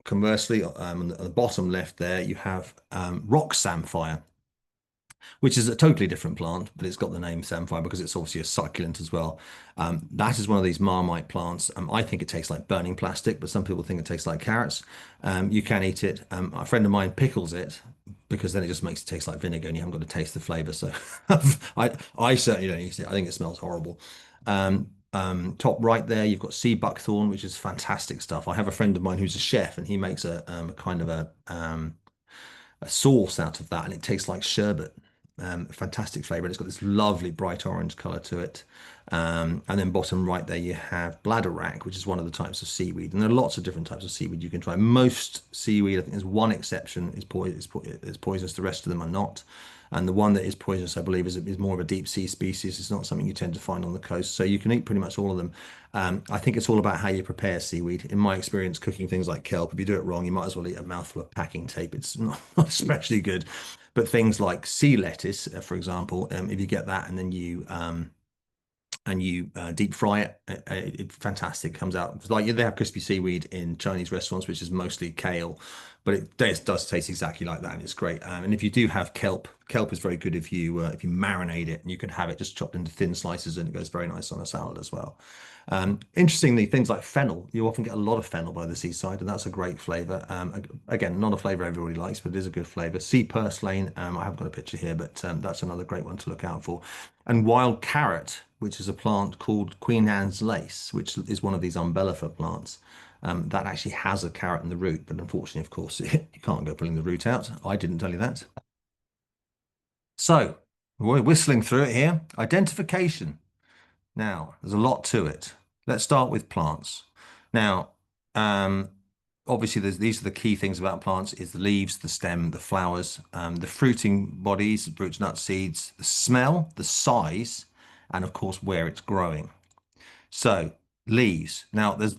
Conversely, on the bottom left there, you have rock samphire, which is a totally different plant, but it's got the name samphire because it's obviously a succulent as well. That is one of these Marmite plants. I think it tastes like burning plastic, but some people think it tastes like carrots. You can eat it. A friend of mine pickles it because then it just makes it taste like vinegar and you haven't got to taste the flavor. So I certainly don't eat it. I think it smells horrible. Top right there, you've got sea buckthorn, which is fantastic stuff. I have a friend of mine who's a chef and he makes a kind of a sauce out of that and it tastes like sherbet. Fantastic flavor. And it's got this lovely bright orange color to it. And then bottom right there, you have bladderwrack, which is one of the types of seaweed. And there are lots of different types of seaweed you can try. Most seaweed, I think there's one exception, is poisonous. The rest of them are not. And the one that is poisonous, I believe, is more of a deep sea species. It's not something you tend to find on the coast. So you can eat pretty much all of them. I think it's all about how you prepare seaweed. In my experience, cooking things like kelp, if you do it wrong, you might as well eat a mouthful of packing tape. It's not especially good. But things like sea lettuce, for example, if you get that and then you deep fry it, fantastic. Comes out it's like they have crispy seaweed in Chinese restaurants, which is mostly kale, but it does taste exactly like that, and it's great. And if you do have kelp, kelp is very good if you marinate it, and you can have it just chopped into thin slices, and it goes very nice on a salad as well. Interestingly, things like fennel, you often get a lot of fennel by the seaside, and that's a great flavor. Again, not a flavor everybody likes, but it is a good flavor. Sea purslane, I haven't got a picture here, but that's another great one to look out for. And wild carrot, which is a plant called Queen Anne's lace, which is one of these umbellifer plants. That actually has a carrot in the root, but unfortunately, of course, you can't go pulling the root out. I didn't tell you that. So we're whistling through it here. Identification. Now, there's a lot to it. Let's start with plants. Now, um, obviously, these are the key things about plants is the leaves, the stem, the flowers, the fruiting bodies, roots, nuts, seeds, the smell, the size, and of course, where it's growing. So, leaves. Now, there's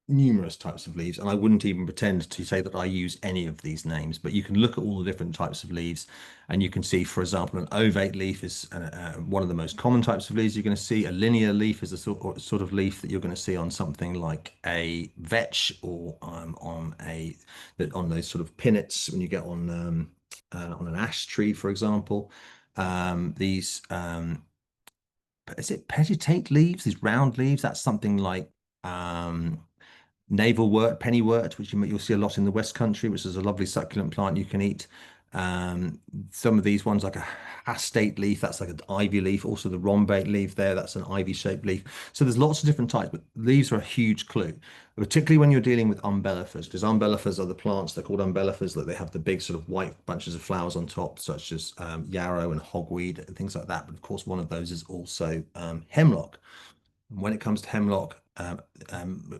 numerous types of leaves, and I wouldn't even pretend to say that I use any of these names, but you can look at all the different types of leaves, and you can see, for example, an ovate leaf is one of the most common types of leaves you're going to see. A linear leaf is a sort of leaf that you're going to see on something like a vetch or on those sort of pinnets when you get on an ash tree, for example. These is it petitate leaves? These round leaves. That's something like navelwort, pennywort, which you'll see a lot in the West Country, which is a lovely succulent plant you can eat. Um, some of these ones like a hastate leaf, that's like an ivy leaf. Also the rhombate leaf there, that's an ivy-shaped leaf. So there's lots of different types, but leaves are a huge clue, particularly when you're dealing with umbellifers, because umbellifers are the plants, they're called umbellifers, that they have the big sort of white bunches of flowers on top, such as yarrow and hogweed and things like that. But of course, one of those is also hemlock. When it comes to hemlock,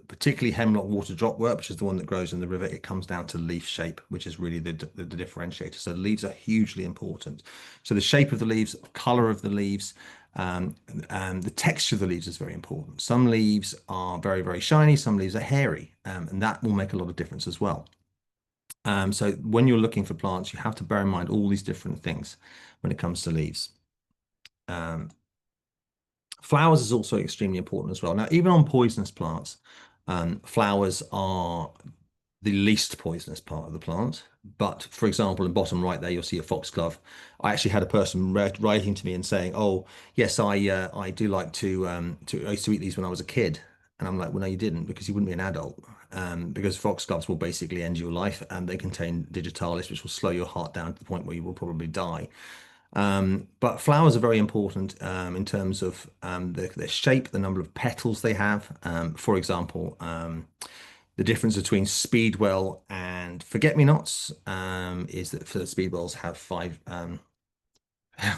particularly hemlock water dropwort, which is the one that grows in the river, it comes down to leaf shape, which is really the differentiator. So leaves are hugely important. So the shape of the leaves, color of the leaves, and the texture of the leaves is very important. Some leaves are very, very shiny, some leaves are hairy, and that will make a lot of difference as well. So when you're looking for plants, you have to bear in mind all these different things when it comes to leaves. Um, Flowers is also extremely important as well. Now, even on poisonous plants, flowers are the least poisonous part of the plant. But for example, in the bottom right there, you'll see a foxglove. I actually had a person writing to me and saying, "Oh, yes, I do like to I used to eat these when I was a kid." And I'm like, "Well, no, you didn't, because you wouldn't be an adult. Because foxgloves will basically end your life, and they contain digitalis, which will slow your heart down to the point where you will probably die." But flowers are very important in terms of their shape, the number of petals they have. For example, the difference between speedwell and forget-me-nots is that for the speedwells have five. I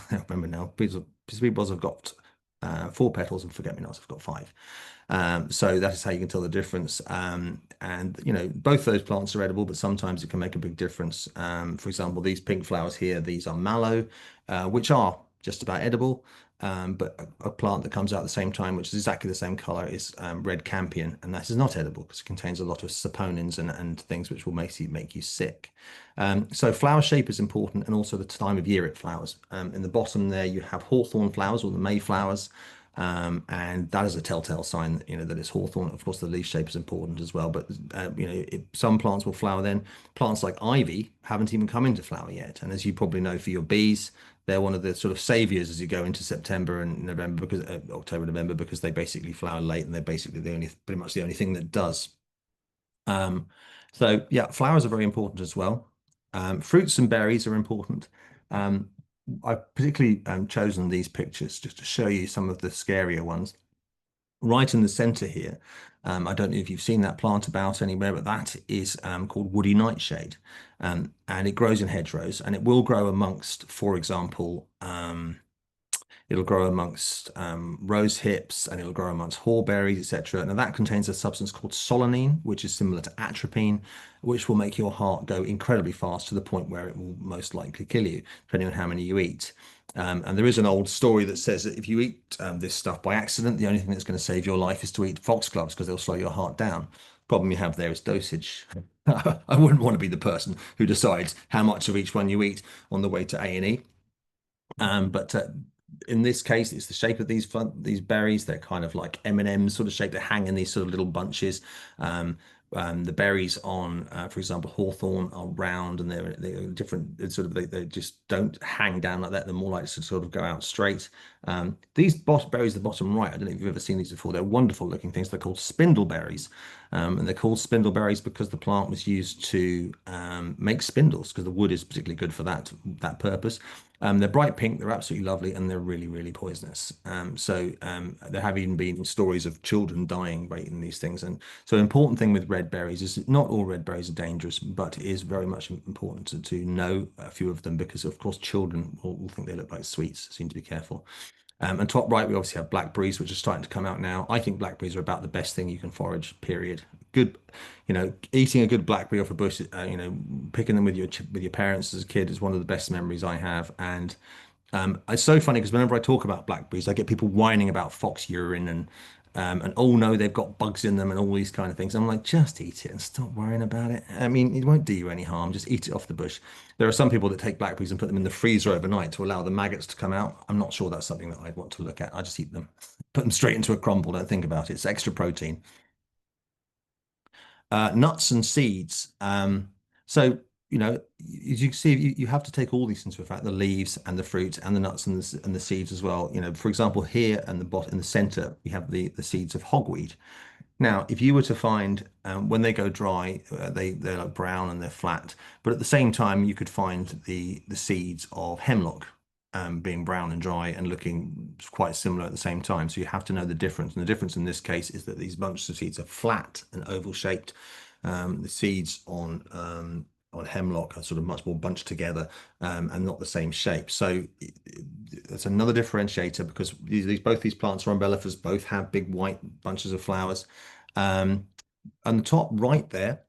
don't remember now. Speedwells have got four petals, and forget-me-nots have got five. So that is how you can tell the difference. And both those plants are edible, but sometimes it can make a big difference. For example, these pink flowers here, these are mallow, which are just about edible. But a plant that comes out at the same time, which is exactly the same color, is red campion, and that is not edible because it contains a lot of saponins and things which will make you sick. So flower shape is important, and also the time of year it flowers. In the bottom there, you have hawthorn flowers or the mayflowers. And that is a telltale sign, that it's hawthorn. Of course, the leaf shape is important as well. But some plants will flower then. Plants like ivy haven't even come into flower yet. And as you probably know, for your bees, they're one of the sort of saviors as you go into September and November, because October, November, because they basically flower late, and they're basically pretty much the only thing that does. Um, so yeah, flowers are very important as well. Fruits and berries are important. Um, I've particularly chosen these pictures just to show you some of the scarier ones. Right in the center here, I don't know if you've seen that plant about anywhere, but that is called woody nightshade. And it grows in hedgerows, and it will grow amongst, for example, it'll grow amongst rose hips, and it'll grow amongst haw-berries, etc. Now that contains a substance called solanine, which is similar to atropine, which will make your heart go incredibly fast to the point where it will most likely kill you, depending on how many you eat. And there is an old story that says that if you eat this stuff by accident, the only thing that's going to save your life is to eat foxgloves, because they'll slow your heart down. Problem you have there is dosage. I wouldn't want to be the person who decides how much of each one you eat on the way to A&E. But in this case, it's the shape of these berries. They're kind of like M&Ms sort of shape. They hang in these sort of little bunches. The berries on, for example, hawthorn are round, and they're different. It's sort of they just don't hang down like that. They're more likely to sort of go out straight. These berries at the bottom right, I don't know if you've ever seen these before. They're wonderful looking things. They're called spindleberries. And they're called spindleberries because the plant was used to make spindles, because the wood is particularly good for that purpose. They're bright pink, they're absolutely lovely, and they're really, really poisonous. There have even been stories of children dying by eating these things. And so, an important thing with red berries is that not all red berries are dangerous, but it is very much important to know a few of them, because, of course, children will think they look like sweets, so you need to be careful. And top right, we obviously have blackberries, which are starting to come out now. I think blackberries are about the best thing you can forage, period. Good, eating a good blackberry off a bush, picking them with your parents as a kid is one of the best memories I have. And it's so funny because whenever I talk about blackberries, I get people whining about fox urine and oh no, they've got bugs in them and all these kind of things. I'm like, just eat it and stop worrying about it. I mean, it won't do you any harm. Just eat it off the bush. There are some people that take blackberries and put them in the freezer overnight to allow the maggots to come out. I'm not sure that's something that I'd want to look at. I just eat them, put them straight into a crumble. Don't think about it. It's extra protein. Nuts and seeds. So, as you can see, you have to take all these into effect, the leaves and the fruit and the nuts and the seeds as well. For example, here and the bottom in the center, we have the seeds of hogweed. Now, if you were to find when they go dry, they're like brown and they're flat, but at the same time, you could find the seeds of hemlock being brown and dry and looking quite similar at the same time. So you have to know the difference. And the difference in this case is that these bunches of seeds are flat and oval shaped. The seeds on hemlock are sort of much more bunched together and not the same shape. So that's another differentiator because both these plants are umbellifers, both have big white bunches of flowers. Um, on the top right there,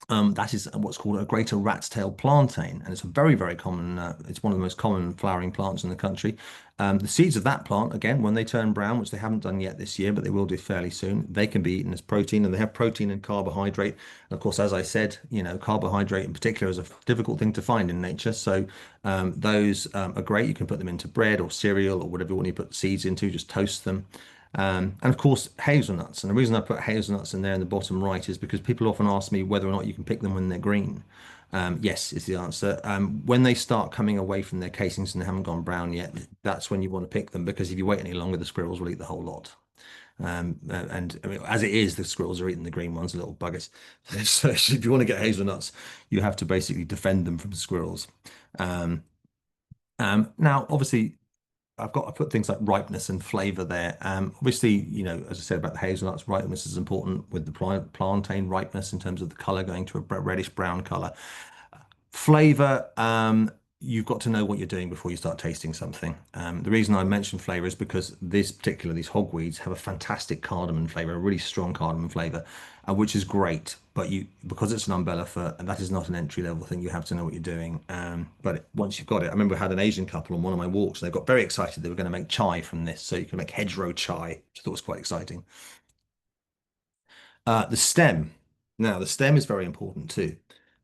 that is what's called a greater rat's tail plantain, and it's a very, very common. It's one of the most common flowering plants in the country. The seeds of that plant, again, when they turn brown, which they haven't done yet this year, but they will do fairly soon, they can be eaten as protein, and they have protein and carbohydrate. And of course, as I said, carbohydrate in particular is a difficult thing to find in nature. So those are great. You can put them into bread or cereal or whatever you want to put seeds into. Just toast them. And of course, hazelnuts. And the reason I put hazelnuts in there in the bottom right is because people often ask me whether or not you can pick them when they're green. Yes, is the answer. When they start coming away from their casings and they haven't gone brown yet, that's when you want to pick them because if you wait any longer, the squirrels will eat the whole lot. And I mean, as it is, the squirrels are eating the green ones, the little buggers. So if you want to get hazelnuts, you have to basically defend them from the squirrels. Um, now, obviously, I put things like ripeness and flavor there. Obviously, as I said about the hazelnuts, ripeness is important with the plantain ripeness in terms of the color going to a reddish brown color. Flavor, you've got to know what you're doing before you start tasting something. The reason I mention flavor is because these hogweeds have a fantastic cardamom flavor, a really strong cardamom flavor, which is great. But because it's an umbellifera, and that is not an entry level thing, you have to know what you're doing. But once you've got it, I remember I had an Asian couple on one of my walks, and they got very excited they were going to make chai from this, so you can make hedgerow chai, which I thought was quite exciting. The stem. Now, the stem is very important too.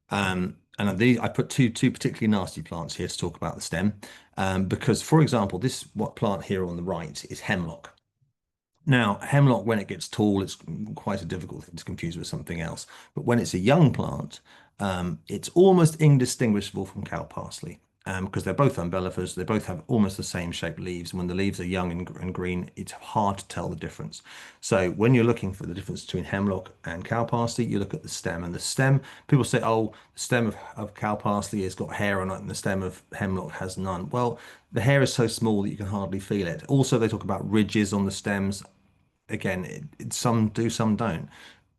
And I put two particularly nasty plants here to talk about the stem, because, for example, this what plant here on the right is hemlock. Now, hemlock, when it gets tall, it's quite a difficult thing to confuse with something else. But when it's a young plant, it's almost indistinguishable from cow parsley because they're both umbellifers. They both have almost the same shaped leaves. And when the leaves are young and green, it's hard to tell the difference. So when you're looking for the difference between hemlock and cow parsley, you look at the stem. And the stem, people say, oh, the stem of cow parsley has got hair on it and the stem of hemlock has none. Well, the hair is so small that you can hardly feel it. Also, they talk about ridges on the stems. Again, some do, some don't.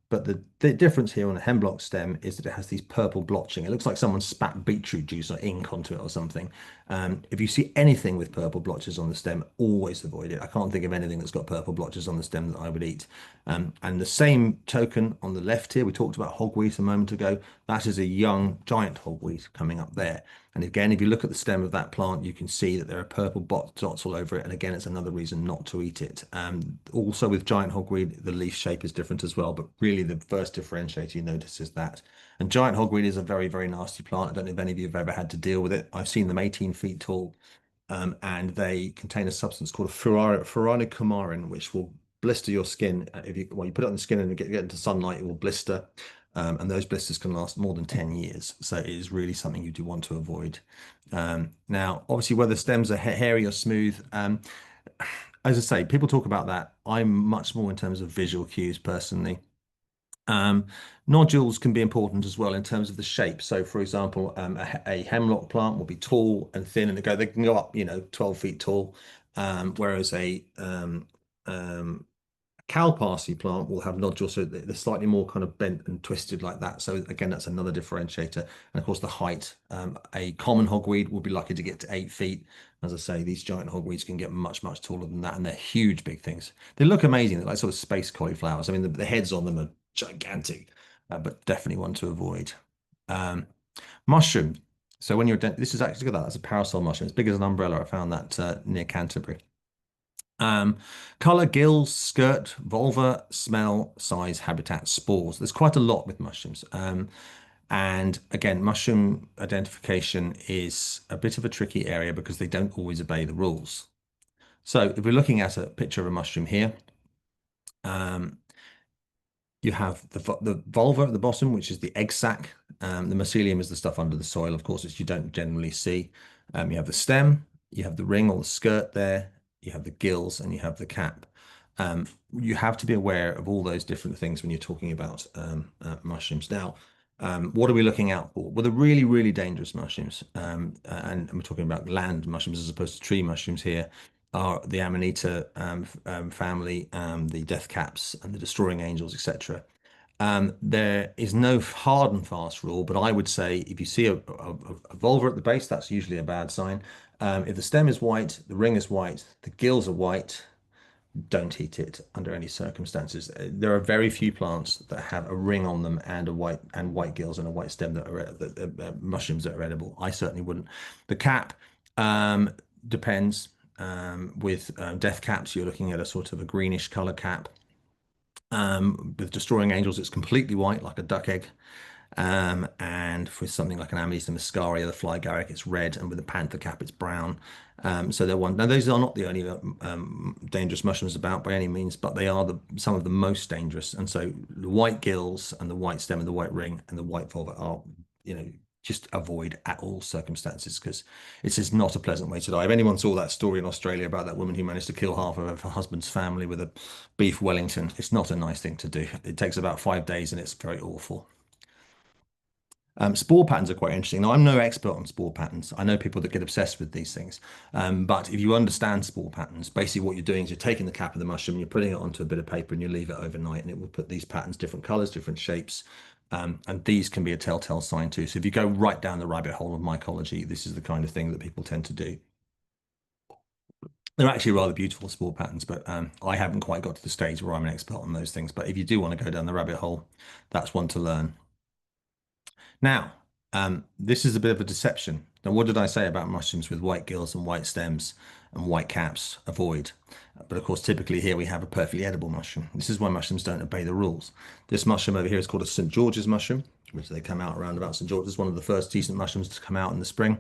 But the difference here on a hemlock stem is that it has these purple blotching. It looks like someone spat beetroot juice or ink onto it or something. If you see anything with purple blotches on the stem, always avoid it. I can't think of anything that's got purple blotches on the stem that I would eat. And the same token on the left here, we talked about hogweed a moment ago. That is a young giant hogweed coming up there. And again, if you look at the stem of that plant, you can see that there are purple dots all over it. And again, it's another reason not to eat it. Also with giant hogweed, the leaf shape is different as well. But really the first differentiator you notice is that. And giant hogweed is a very, very nasty plant. I don't know if any of you have ever had to deal with it. I've seen them 18 feet tall. And they contain a substance called furanicumarin, which will blister your skin. If you put it on the skin and get into sunlight, it will blister. And those blisters can last more than 10 years. So it is really something you do want to avoid. Now, obviously, whether stems are hairy or smooth, as I say, people talk about that. I'm much more in terms of visual cues personally. Nodules can be important as well in terms of the shape. So, for example, a hemlock plant will be tall and thin, and they can go up, 12 feet tall, whereas a cow parsley plant will have nodules, so they're slightly more kind of bent and twisted like that. So again, that's another differentiator. And of course, the height. A common hogweed will be lucky to get to 8 feet. As I say, these giant hogweeds can get much, much taller than that, and they're huge, big things. They look amazing. They're like sort of space cauliflowers. I mean, the heads on them are gigantic, but definitely one to avoid. Um, Mushroom. So when this is actually, look at that. That's a parasol mushroom. It's big as an umbrella. I found that near Canterbury. Color, gills, skirt, vulva, smell, size, habitat, spores. There's quite a lot with mushrooms. And again, mushroom identification is a bit of a tricky area because they don't always obey the rules. So if we're looking at a picture of a mushroom here, you have the vulva at the bottom, which is the egg sac. The mycelium is the stuff under the soil, of course, which you don't generally see. You have the stem, you have the ring or the skirt there, you have the gills, and you have the cap. You have to be aware of all those different things when you're talking about mushrooms. Now, what are we looking out for? Well, the really, really dangerous mushrooms, and we're talking about land mushrooms as opposed to tree mushrooms here, are the Amanita family, the death caps, and the destroying angels, etc. There is no hard and fast rule, but I would say if you see a vulva at the base, that's usually a bad sign. If the stem is white, the ring is white, the gills are white, don't eat it under any circumstances. There are very few plants that have a ring on them and white gills and a white stem that are mushrooms that are edible. I certainly wouldn't. The cap depends. With death caps, you're looking at a sort of a greenish color cap. With destroying angels, it's completely white, like a duck egg. And for something like an Amanita muscaria, the fly garrick, it's red, and with the panther cap, it's brown. So they're one. Now, those are not the only dangerous mushrooms about by any means, but they are some of the most dangerous. And so the white gills and the white stem and the white ring and the white vulva are, you know, just avoid at all circumstances because it's just not a pleasant way to die. If anyone saw that story in Australia about that woman who managed to kill half of her husband's family with a beef Wellington, it's not a nice thing to do. It takes about 5 days and it's very awful. Spore patterns are quite interesting. Now, I'm no expert on spore patterns. I know people that get obsessed with these things. But if you understand spore patterns, basically what you're doing is you're taking the cap of the mushroom, you're putting it onto a bit of paper and you leave it overnight and it will put these patterns, different colors, different shapes. And these can be a telltale sign too. So if you go right down the rabbit hole of mycology, this is the kind of thing that people tend to do. They're actually rather beautiful spore patterns, but I haven't quite got to the stage where I'm an expert on those things. But if you do want to go down the rabbit hole, that's one to learn. Now, this is a bit of a deception. Now, what did I say about mushrooms with white gills and white stems and white caps? Avoid. But of course, typically here we have a perfectly edible mushroom. This is why mushrooms don't obey the rules. This mushroom over here is called a St. George's mushroom, which they come out around about St. George's, one of the first decent mushrooms to come out in the spring.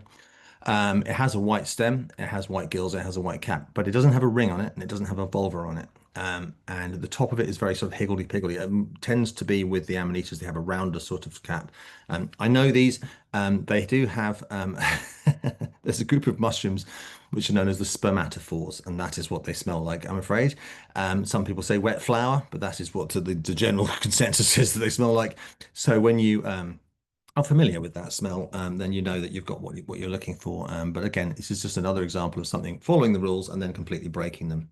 It has a white stem, it has white gills, it has a white cap, but it doesn't have a ring on it and it doesn't have a vulva on it. And the top of it is very sort of higgledy-piggledy. It tends to be with the amanitas, they have a rounder sort of cap. I know these, they do have, there's a group of mushrooms which are known as the spermatophores, and that is what they smell like, I'm afraid. Some people say wet flower, but that is what the general consensus is that they smell like. So when you are familiar with that smell, then you know that you've got what you're looking for. But again, this is just another example of something following the rules and then completely breaking them.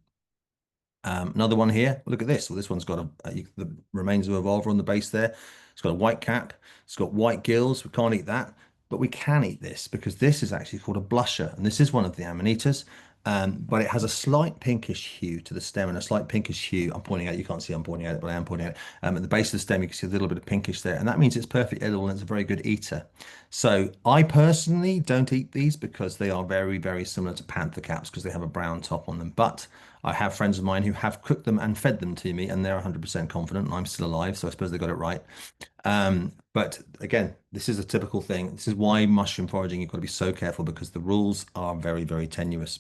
Another one here. Look at this. Well, this one's got the remains of a vulva on the base there. It's got a white cap. It's got white gills. We can't eat that, but we can eat this because this is actually called a blusher, and this is one of the amanitas. But it has a slight pinkish hue to the stem and a slight pinkish hue. I'm pointing out, you can't see I'm pointing at it, but I am pointing at it. At the base of the stem, you can see a little bit of pinkish there, and that means it's perfectly edible and it's a very good eater. So I personally don't eat these because they are very, very similar to panther caps because they have a brown top on them. But I have friends of mine who have cooked them and fed them to me, and they're 100% confident, and I'm still alive, so I suppose they got it right. But again, this is a typical thing. This is why mushroom foraging, you've got to be so careful because the rules are very, very tenuous.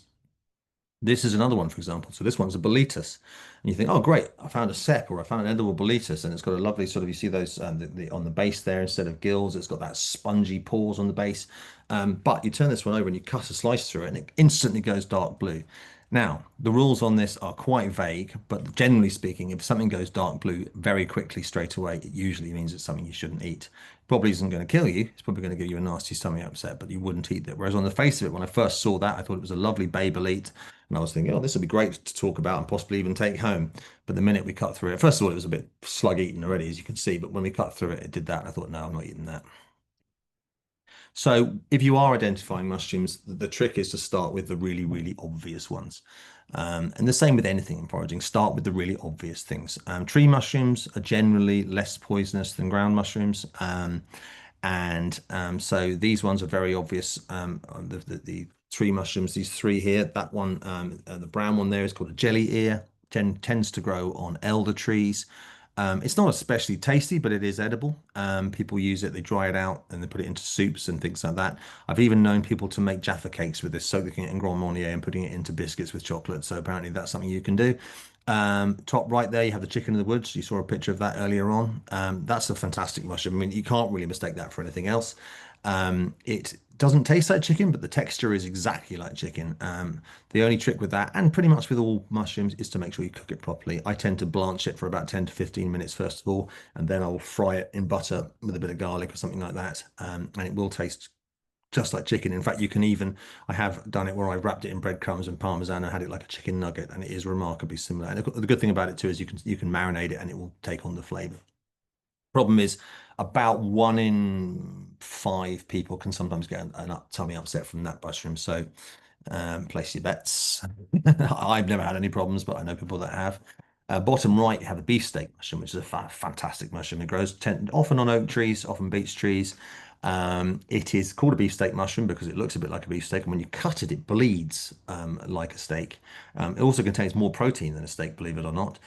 This is another one, for example. So this one's a boletus. And you think, oh, great, I found a cep or I found an edible boletus. And it's got a lovely sort of, you see those on the base there instead of gills, it's got that spongy pores on the base. But you turn this one over and you cut a slice through it and it instantly goes dark blue. Now, the rules on this are quite vague, but generally speaking, if something goes dark blue very quickly straight away, it usually means it's something you shouldn't eat. Probably isn't going to kill you. It's probably going to give you a nasty stomach upset, but you wouldn't eat it. Whereas on the face of it, when I first saw that, I thought it was a lovely babel eat. And I was thinking, oh, this would be great to talk about and possibly even take home. But the minute we cut through it, first of all, it was a bit slug eaten already, as you can see. But when we cut through it, it did that. And I thought, no, I'm not eating that. So if you are identifying mushrooms, the trick is to start with the really, really obvious ones. And the same with anything in foraging, start with the really obvious things. Tree mushrooms are generally less poisonous than ground mushrooms. So these ones are very obvious. The tree mushrooms, these three here, that one, the brown one there is called a jelly ear, tends to grow on elder trees. It's not especially tasty, but it is edible. People use it, they dry it out and they put it into soups and things like that. I've even known people to make Jaffa cakes with this, soaking it in Grand Marnier and putting it into biscuits with chocolate. So apparently that's something you can do. Top right there, you have the chicken in the woods. You saw a picture of that earlier on. That's a fantastic mushroom. I mean, you can't really mistake that for anything else. It doesn't taste like chicken, but the texture is exactly like chicken. The only trick with that, and pretty much with all mushrooms, is to make sure you cook it properly. I tend to blanch it for about 10 to 15 minutes first of all, and then I'll fry it in butter with a bit of garlic or something like that. And it will taste just like chicken. In fact, you can even, I have done it where I wrapped it in breadcrumbs and parmesan and had it like a chicken nugget, and it is remarkably similar. And the good thing about it too is you can marinate it and it will take on the flavor. Problem is, about 1 in 5 people can sometimes get an tummy upset from that mushroom. So place your bets. I've never had any problems, but I know people that have. Bottom right, you have a beefsteak mushroom, which is a fantastic mushroom. It grows often on oak trees, often beech trees. It is called a beefsteak mushroom because it looks a bit like a beefsteak, and when you cut it, it bleeds like a steak. It also contains more protein than a steak, believe it or not.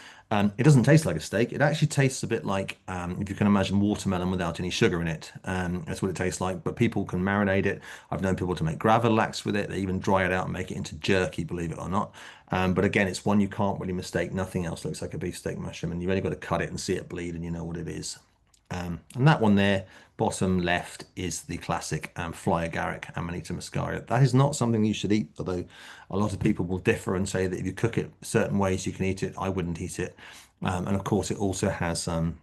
It doesn't taste like a steak. It actually tastes a bit like, if you can imagine watermelon without any sugar in it. That's what it tastes like. But people can marinate it. I've known people to make gravlax with it. They even dry it out and make it into jerky, believe it or not. But again, it's one you can't really mistake. Nothing else looks like a beefsteak mushroom, and you've only got to cut it and see it bleed, and you know what it is. And that one there, bottom left, is the classic fly agaric, Amanita muscaria. That is not something you should eat, although a lot of people will differ and say that if you cook it certain ways, you can eat it. I wouldn't eat it. And of course, it also has a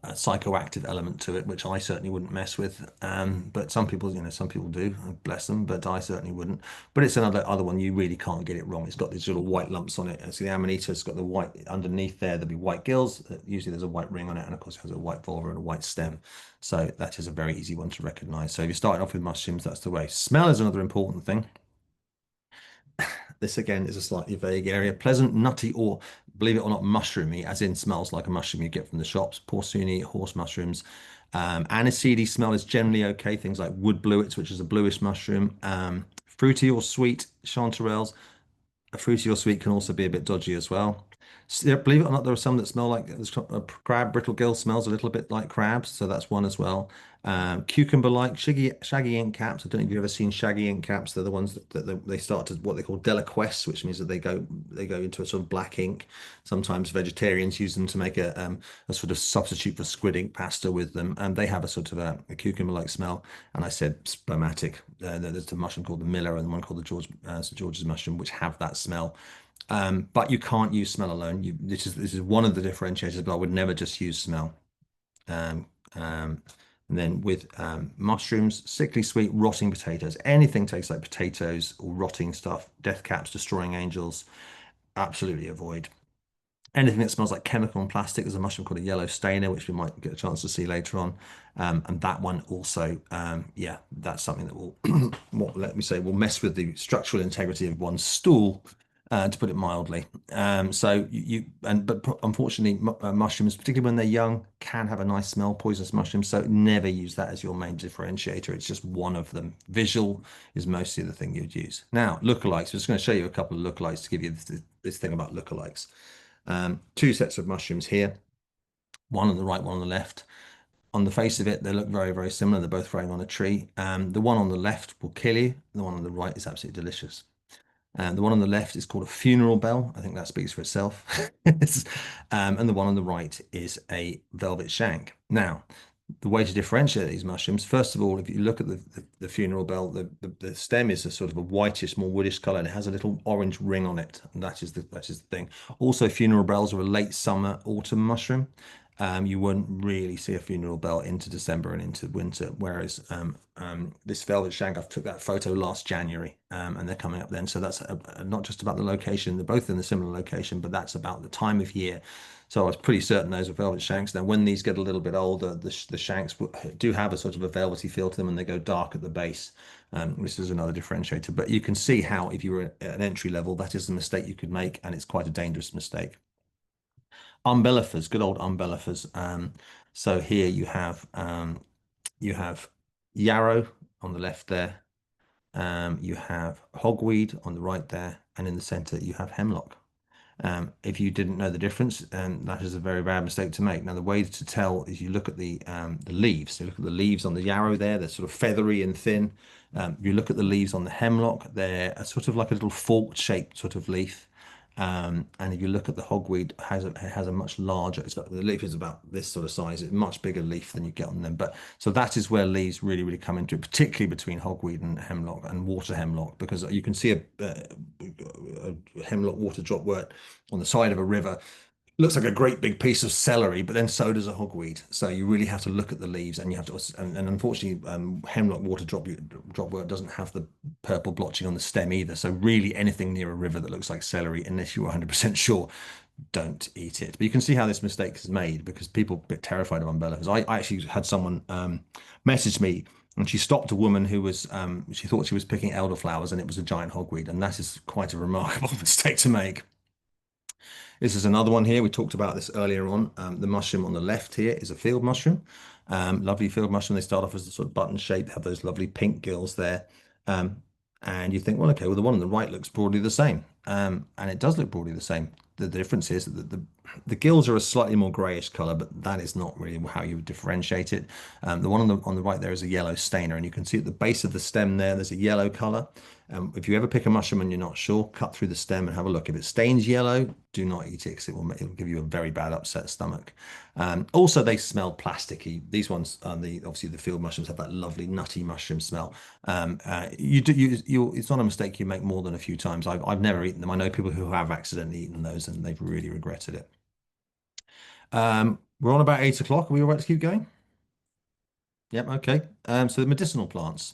psychoactive element to it, which I certainly wouldn't mess with. But some people, some people do, bless them, but I certainly wouldn't. But it's another other one you really can't get it wrong. It's got these little white lumps on it. And so the Amanita, it's got the white underneath there. There'll be white gills. Usually there's a white ring on it, and of course it has a white vulva and a white stem. So that is a very easy one to recognize. So if you're starting off with mushrooms, that's the way. Smell is another important thing. This again is a slightly vague area. Pleasant, nutty, or believe it or not, mushroomy, as in smells like a mushroom you get from the shops. Porcini, horse mushrooms. Aniseedy smell is generally okay. Things like wood bluets, which is a bluish mushroom. Fruity or sweet chanterelles. A fruity or sweet can also be a bit dodgy as well. Yeah, believe it or not, there are some that smell like a crab. Brittle gill smells a little bit like crabs, so that's one as well. Cucumber-like shaggy ink caps. I don't know if you've ever seen shaggy ink caps. They're the ones that they start to what they call deliquesce, which means that they go into a sort of black ink. Sometimes vegetarians use them to make a sort of substitute for squid ink pasta with them, and they have a sort of a cucumber-like smell. And I said spermatic. There's a mushroom called the Miller and one called the St. George's mushroom, which have that smell. But you can't use smell alone. This is one of the differentiators, but I would never just use smell. Um, and then with mushrooms, sickly sweet, rotting potatoes. Anything tastes like potatoes or rotting stuff, death caps, destroying angels, absolutely avoid. Anything that smells like chemical and plastic. There's a mushroom called a yellow stainer, which we might get a chance to see later on. And that one also, yeah, that's something that will, let me say, will mess with the structural integrity of one's stool, to put it mildly. But unfortunately, mushrooms, particularly when they're young, can have a nice smell, poisonous mushrooms. So never use that as your main differentiator. It's just one of them. Visual is mostly the thing you'd use. Now, lookalikes. I'm just going to show you a couple of lookalikes to give you this thing about lookalikes. Two sets of mushrooms here, one on the right, one on the left. On the face of it, they look very, very similar. They're both growing on a tree. The one on the left will kill you. The one on the right is absolutely delicious. The one on the left is called a funeral bell. I think that speaks for itself. And the one on the right is a velvet shank. Now, the way to differentiate these mushrooms, first of all, if you look at the funeral bell, the stem is a sort of a whitish, more woodish color, and it has a little orange ring on it. And that is the thing. Also, funeral bells are a late summer, autumn mushroom. You won't really see a funeral bell into December and into winter, whereas this velvet shank, I took that photo last January, and they're coming up then. So that's not just about the location; they're both in a similar location, but that's about the time of year. So I was pretty certain those were velvet shanks. Now, when these get a little bit older, the shanks do have a sort of a velvety feel to them, and they go dark at the base. This is another differentiator. But you can see how, if you were at an entry level, that is a mistake you could make, and it's quite a dangerous mistake. Umbellifers, good old umbellifers. So here you have yarrow on the left there. You have hogweed on the right there, and in the center you have hemlock. If you didn't know the difference, that is a very bad mistake to make. Now, the way to tell is you look at the leaves. So you look at the leaves on the yarrow there; they're sort of feathery and thin. You look at the leaves on the hemlock; they're sort of like a little fork-shaped sort of leaf. And if you look at the hogweed, it has a much larger. The leaf is about this sort of size. It's a much bigger leaf than you get on them. But so that is where leaves really, really come into it, particularly between hogweed and hemlock and water hemlock, because you can see a hemlock water dropwort on the side of a river. Looks like a great big piece of celery, but then so does a hogweed. So you really have to look at the leaves, and you have to, and unfortunately, hemlock water dropwort doesn't have the purple blotching on the stem either. So really, anything near a river that looks like celery, unless you're 100% sure, don't eat it. But you can see how this mistake is made because people get terrified of umbellas. I actually had someone message me, and she stopped a woman who was she thought she was picking elderflowers, and it was a giant hogweed, and that is quite a remarkable mistake to make. This is another one here. We talked about this earlier on. The mushroom on the left here is a field mushroom. Lovely field mushroom. They start off as a sort of button shape, have those lovely pink gills there. Um, and you think, well, okay, well, the one on the right looks broadly the same. And it does look broadly the same. The difference is that the gills are a slightly more grayish color, but that is not really how you would differentiate it. The one on the right there is a yellow stainer, and you can see at the base of the stem there, there's a yellow color. If you ever pick a mushroom and you're not sure, cut through the stem and have a look. If it stains yellow, do not eat it because it'll give you a very bad upset stomach. Also, they smell plasticky. These ones, obviously the field mushrooms have that lovely nutty mushroom smell. It's not a mistake you make more than a few times. I've never eaten them. I know people who have accidentally eaten those and they've really regretted it. We're on about 8 o'clock. Are we all right to keep going? Yep, okay. So the medicinal plants.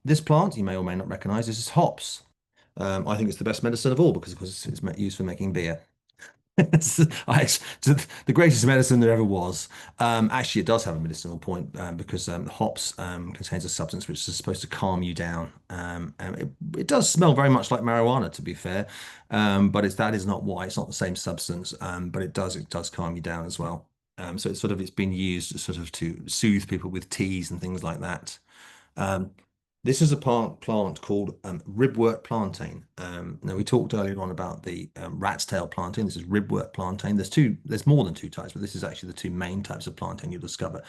This plant you may or may not recognize. This is hops. I think it's the best medicine of all because, of course, it's used for making beer. It's the greatest medicine there ever was. Actually, it does have a medicinal point because hops contains a substance which is supposed to calm you down. And it does smell very much like marijuana, to be fair, but that is not why. It's not the same substance, but it does calm you down as well. So it's been used sort of to soothe people with teas and things like that. Um, this is a plant called ribwort plantain. Now we talked earlier on about the rat's tail plantain. This is ribwort plantain. There's more than two types, but this is actually the two main types of plantain you'll discover.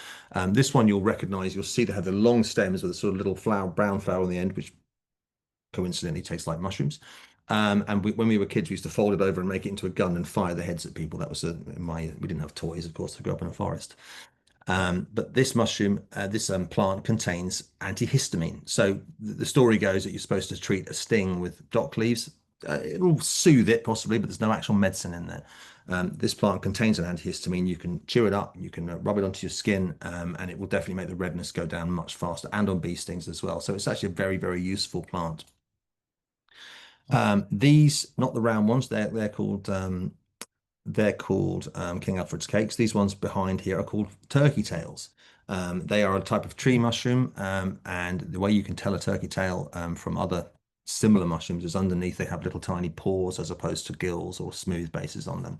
This one you'll recognize. You'll see they have the long stems with a sort of little brown flower on the end, which coincidentally tastes like mushrooms. And when we were kids, we used to fold it over and make it into a gun and fire the heads at people. That was we didn't have toys, of course. I grew up in a forest. But this mushroom, this plant contains antihistamine. So the story goes that you're supposed to treat a sting with dock leaves. It'll soothe it possibly, but there's no actual medicine in there. This plant contains an antihistamine. You can chew it up, you can rub it onto your skin, and it will definitely make the redness go down much faster and on bee stings as well. So it's actually a very, very useful plant. These, not the round ones, they're called King Alfred's cakes. These ones behind here are called turkey tails. They are a type of tree mushroom, and the way you can tell a turkey tail from other similar mushrooms is underneath they have little tiny pores as opposed to gills or smooth bases on them.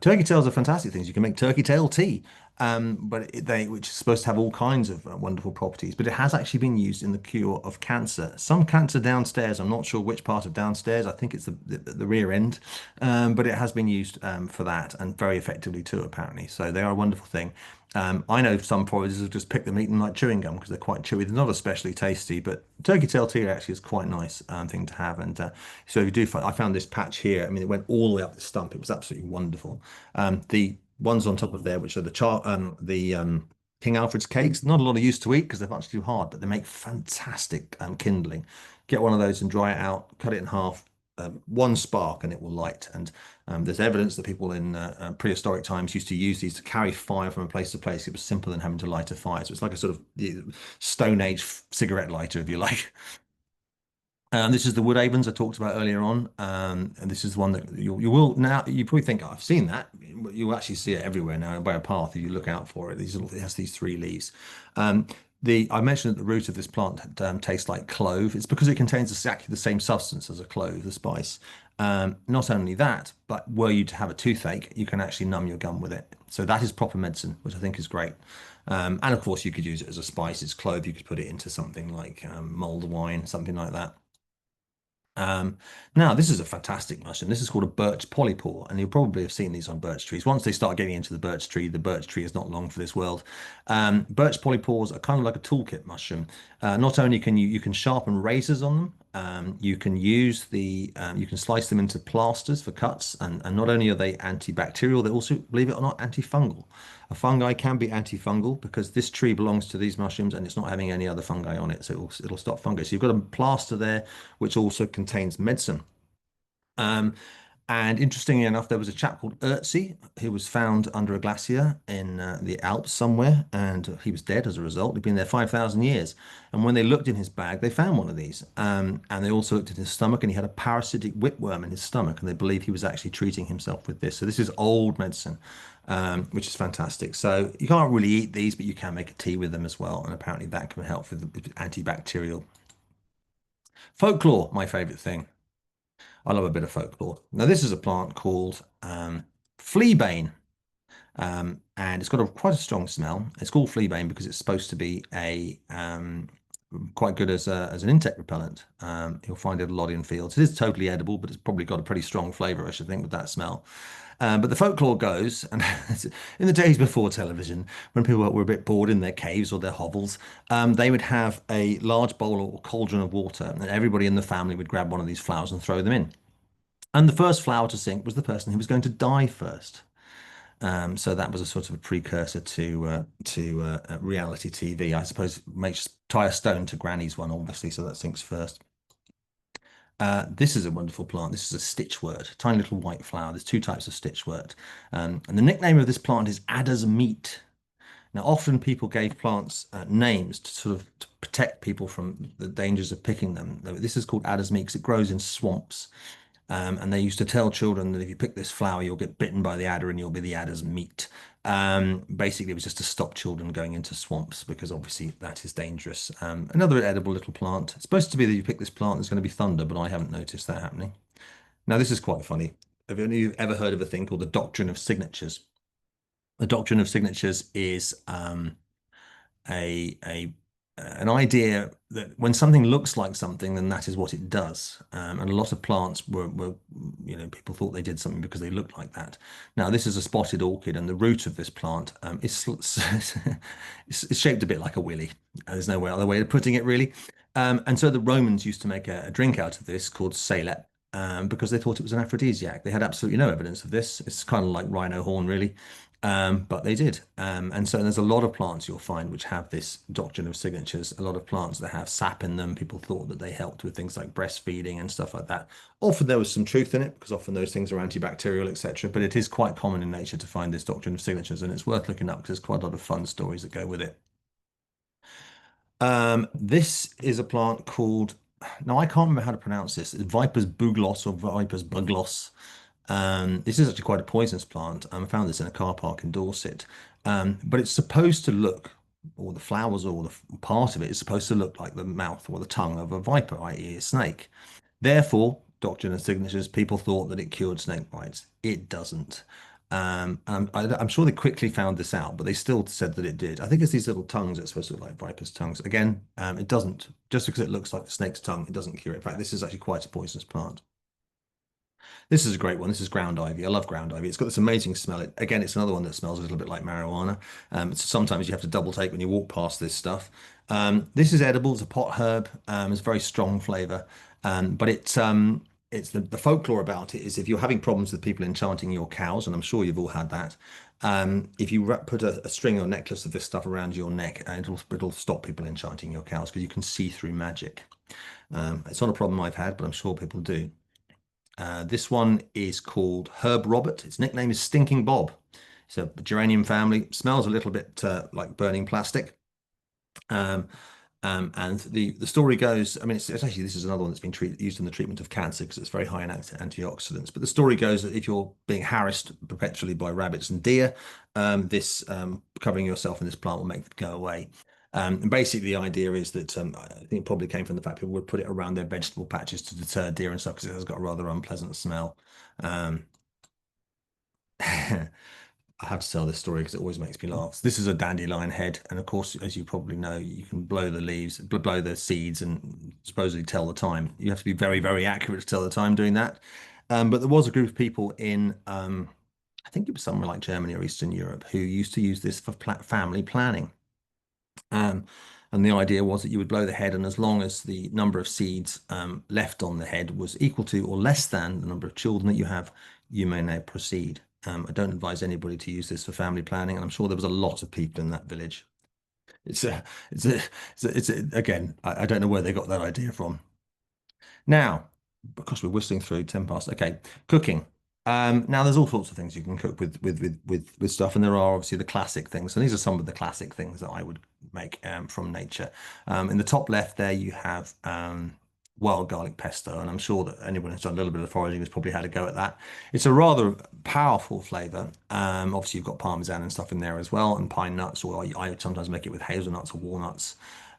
Turkey tails are fantastic things. You can make turkey tail tea, which is supposed to have all kinds of wonderful properties. But it has actually been used in the cure of cancer. Some cancer downstairs. I'm not sure which part of downstairs. I think it's the rear end, but it has been used for that and very effectively too, apparently. So they are a wonderful thing. I know some foragers have just picked them, eaten them like chewing gum because they're quite chewy. They're not especially tasty, but turkey tail tea actually is quite a nice thing to have. And so you do find, I found this patch here. I mean, it went all the way up the stump. It was absolutely wonderful. The ones on top of there, which are the King Alfred's cakes, not a lot of use to eat because they're much too hard, but they make fantastic kindling. Get one of those and dry it out, cut it in half, one spark and it will light. And there's evidence that people in prehistoric times used to use these to carry fire from place to place. It was simpler than having to light a fire. So it's like a sort of Stone Age cigarette lighter, if you like. This is the wood avens I talked about earlier on, and this is one that you will now. You probably think, oh, I've seen that. You actually see it everywhere now by a path if you look out for it. It has these three leaves. I mentioned that the root of this plant tastes like clove. It's because it contains exactly the same substance as a clove, the spice. Not only that, but were you to have a toothache, you can actually numb your gum with it. So that is proper medicine, which I think is great. And of course, you could use it as a spice. It's clove. You could put it into something like mulled wine, something like that. Now, this is a fantastic mushroom. This is called a birch polypore, and you'll probably have seen these on birch trees. Once they start getting into the birch tree is not long for this world. Birch polypores are kind of like a toolkit mushroom. Not only can you can sharpen razors on them, You can use you can slice them into plasters for cuts, and not only are they antibacterial, they're also, believe it or not, antifungal. A fungi can be antifungal because this tree belongs to these mushrooms and it's not having any other fungi on it, so it'll stop fungus. So you've got a plaster there which also contains medicine. Um, and interestingly enough, there was a chap called Ötzi who was found under a glacier in the Alps somewhere, and he was dead as a result. He'd been there 5,000 years. And when they looked in his bag, they found one of these. And they also looked at his stomach, and he had a parasitic whipworm in his stomach, and they believe he was actually treating himself with this. So this is old medicine, which is fantastic. So you can't really eat these, but you can make a tea with them as well. And apparently that can help with antibacterial. Folklore, my favorite thing. I love a bit of folklore. Now, this is a plant called fleabane, and it's got quite a strong smell. It's called fleabane because it's supposed to be a quite good as an insect repellent. You'll find it a lot in fields. It is totally edible, but it's probably got a pretty strong flavour, I should think, with that smell. But the folklore goes, and in the days before television, when people were a bit bored in their caves or their hovels, they would have a large bowl or cauldron of water, and everybody in the family would grab one of these flowers and throw them in. And the first flower to sink was the person who was going to die first. So that was a sort of a precursor to reality TV. I suppose makes tie a stone to Granny's one, obviously, so that sinks first. This is a wonderful plant. This is a stitchwort, tiny little white flower. There's two types of stitchwort. And the nickname of this plant is adder's meat. Now, often people gave plants names to sort of to protect people from the dangers of picking them. This is called adder's meat because it grows in swamps. And they used to tell children that if you pick this flower, you'll get bitten by the adder and you'll be the adder's meat. Basically, it was just to stop children going into swamps because obviously that is dangerous. Another edible little plant. It's supposed to be that you pick this plant, there's going to be thunder, but I haven't noticed that happening. Now, this is quite funny. Have any of you ever heard of a thing called the doctrine of signatures? The doctrine of signatures is a an idea that when something looks like something, then that is what it does. And a lot of plants were, people thought they did something because they looked like that. Now, this is a spotted orchid, and the root of this plant is it's shaped a bit like a willy. There's no other way of putting it, really. And so the Romans used to make a drink out of this called salep. Because they thought it was an aphrodisiac. They had absolutely no evidence of this. It's kind of like rhino horn, really. But they did. And so there's a lot of plants you'll find which have this doctrine of signatures, a lot of plants that have sap in them. People thought that they helped with things like breastfeeding and stuff like that. Often there was some truth in it because often those things are antibacterial, etc. But it is quite common in nature to find this doctrine of signatures, and it's worth looking up because there's quite a lot of fun stories that go with it. This is a plant called, no, I can't remember how to pronounce this. It's Viper's bugloss or Viper's bugloss. This is actually quite a poisonous plant. I found this in a car park in Dorset. But it's supposed to look, or the flowers or the part of it is supposed to look like the mouth or the tongue of a viper, i.e. a snake. Therefore, doctrine and signatures, people thought that it cured snake bites. It doesn't. I'm sure they quickly found this out, but they still said that it did. I think it's these little tongues that's supposed to look like viper's tongues. Again, it doesn't. Just because it looks like the snake's tongue, it doesn't cure it. In fact, this is actually quite a poisonous plant. This is a great one. This is ground ivy. I love ground ivy. It's got this amazing smell. Again, it's another one that smells a little bit like marijuana. So sometimes you have to double take when you walk past this stuff. This is edible. It's a pot herb. It's a very strong flavor. But it's the folklore about it is if you're having problems with people enchanting your cows, and I'm sure you've all had that. If you put a string or necklace of this stuff around your neck, it'll stop people enchanting your cows because you can see through magic. It's not a problem I've had, but I'm sure people do. This one is called Herb Robert. Its nickname is Stinking Bob. It's a geranium family. Smells a little bit like burning plastic. And the story goes, I mean, it's actually, this is another one that's been used in the treatment of cancer because it's very high in antioxidants. But the story goes that if you're being harassed perpetually by rabbits and deer, this covering yourself in this plant will make them go away. And basically, the idea is that I think it probably came from the fact people would put it around their vegetable patches to deter deer and stuff because it has got a rather unpleasant smell. I have to tell this story because it always makes me laugh. This is a dandelion head, and of course, as you probably know, you can blow the leaves, blow the seeds, and supposedly tell the time. You have to be very, very accurate to tell the time doing that. But there was a group of people in, I think it was somewhere like Germany or Eastern Europe, who used to use this for family planning. Um, And the idea was that you would blow the head, and as long as the number of seeds left on the head was equal to or less than the number of children that you have, you may now proceed. I don't advise anybody to use this for family planning, and I'm sure there was a lot of people in that village. It's a, it's a, again, I don't know where they got that idea from. Now, because we're whistling through 10 past. Okay, cooking. Now there's all sorts of things you can cook with stuff, and there are obviously the classic things. And these are some of the classic things that I would make from nature. In the top left there, you have wild garlic pesto, and I'm sure that anyone who's done a little bit of foraging has probably had a go at that. It's a rather powerful flavor. Obviously, you've got parmesan and stuff in there as well, and pine nuts, or I sometimes make it with hazelnuts or walnuts.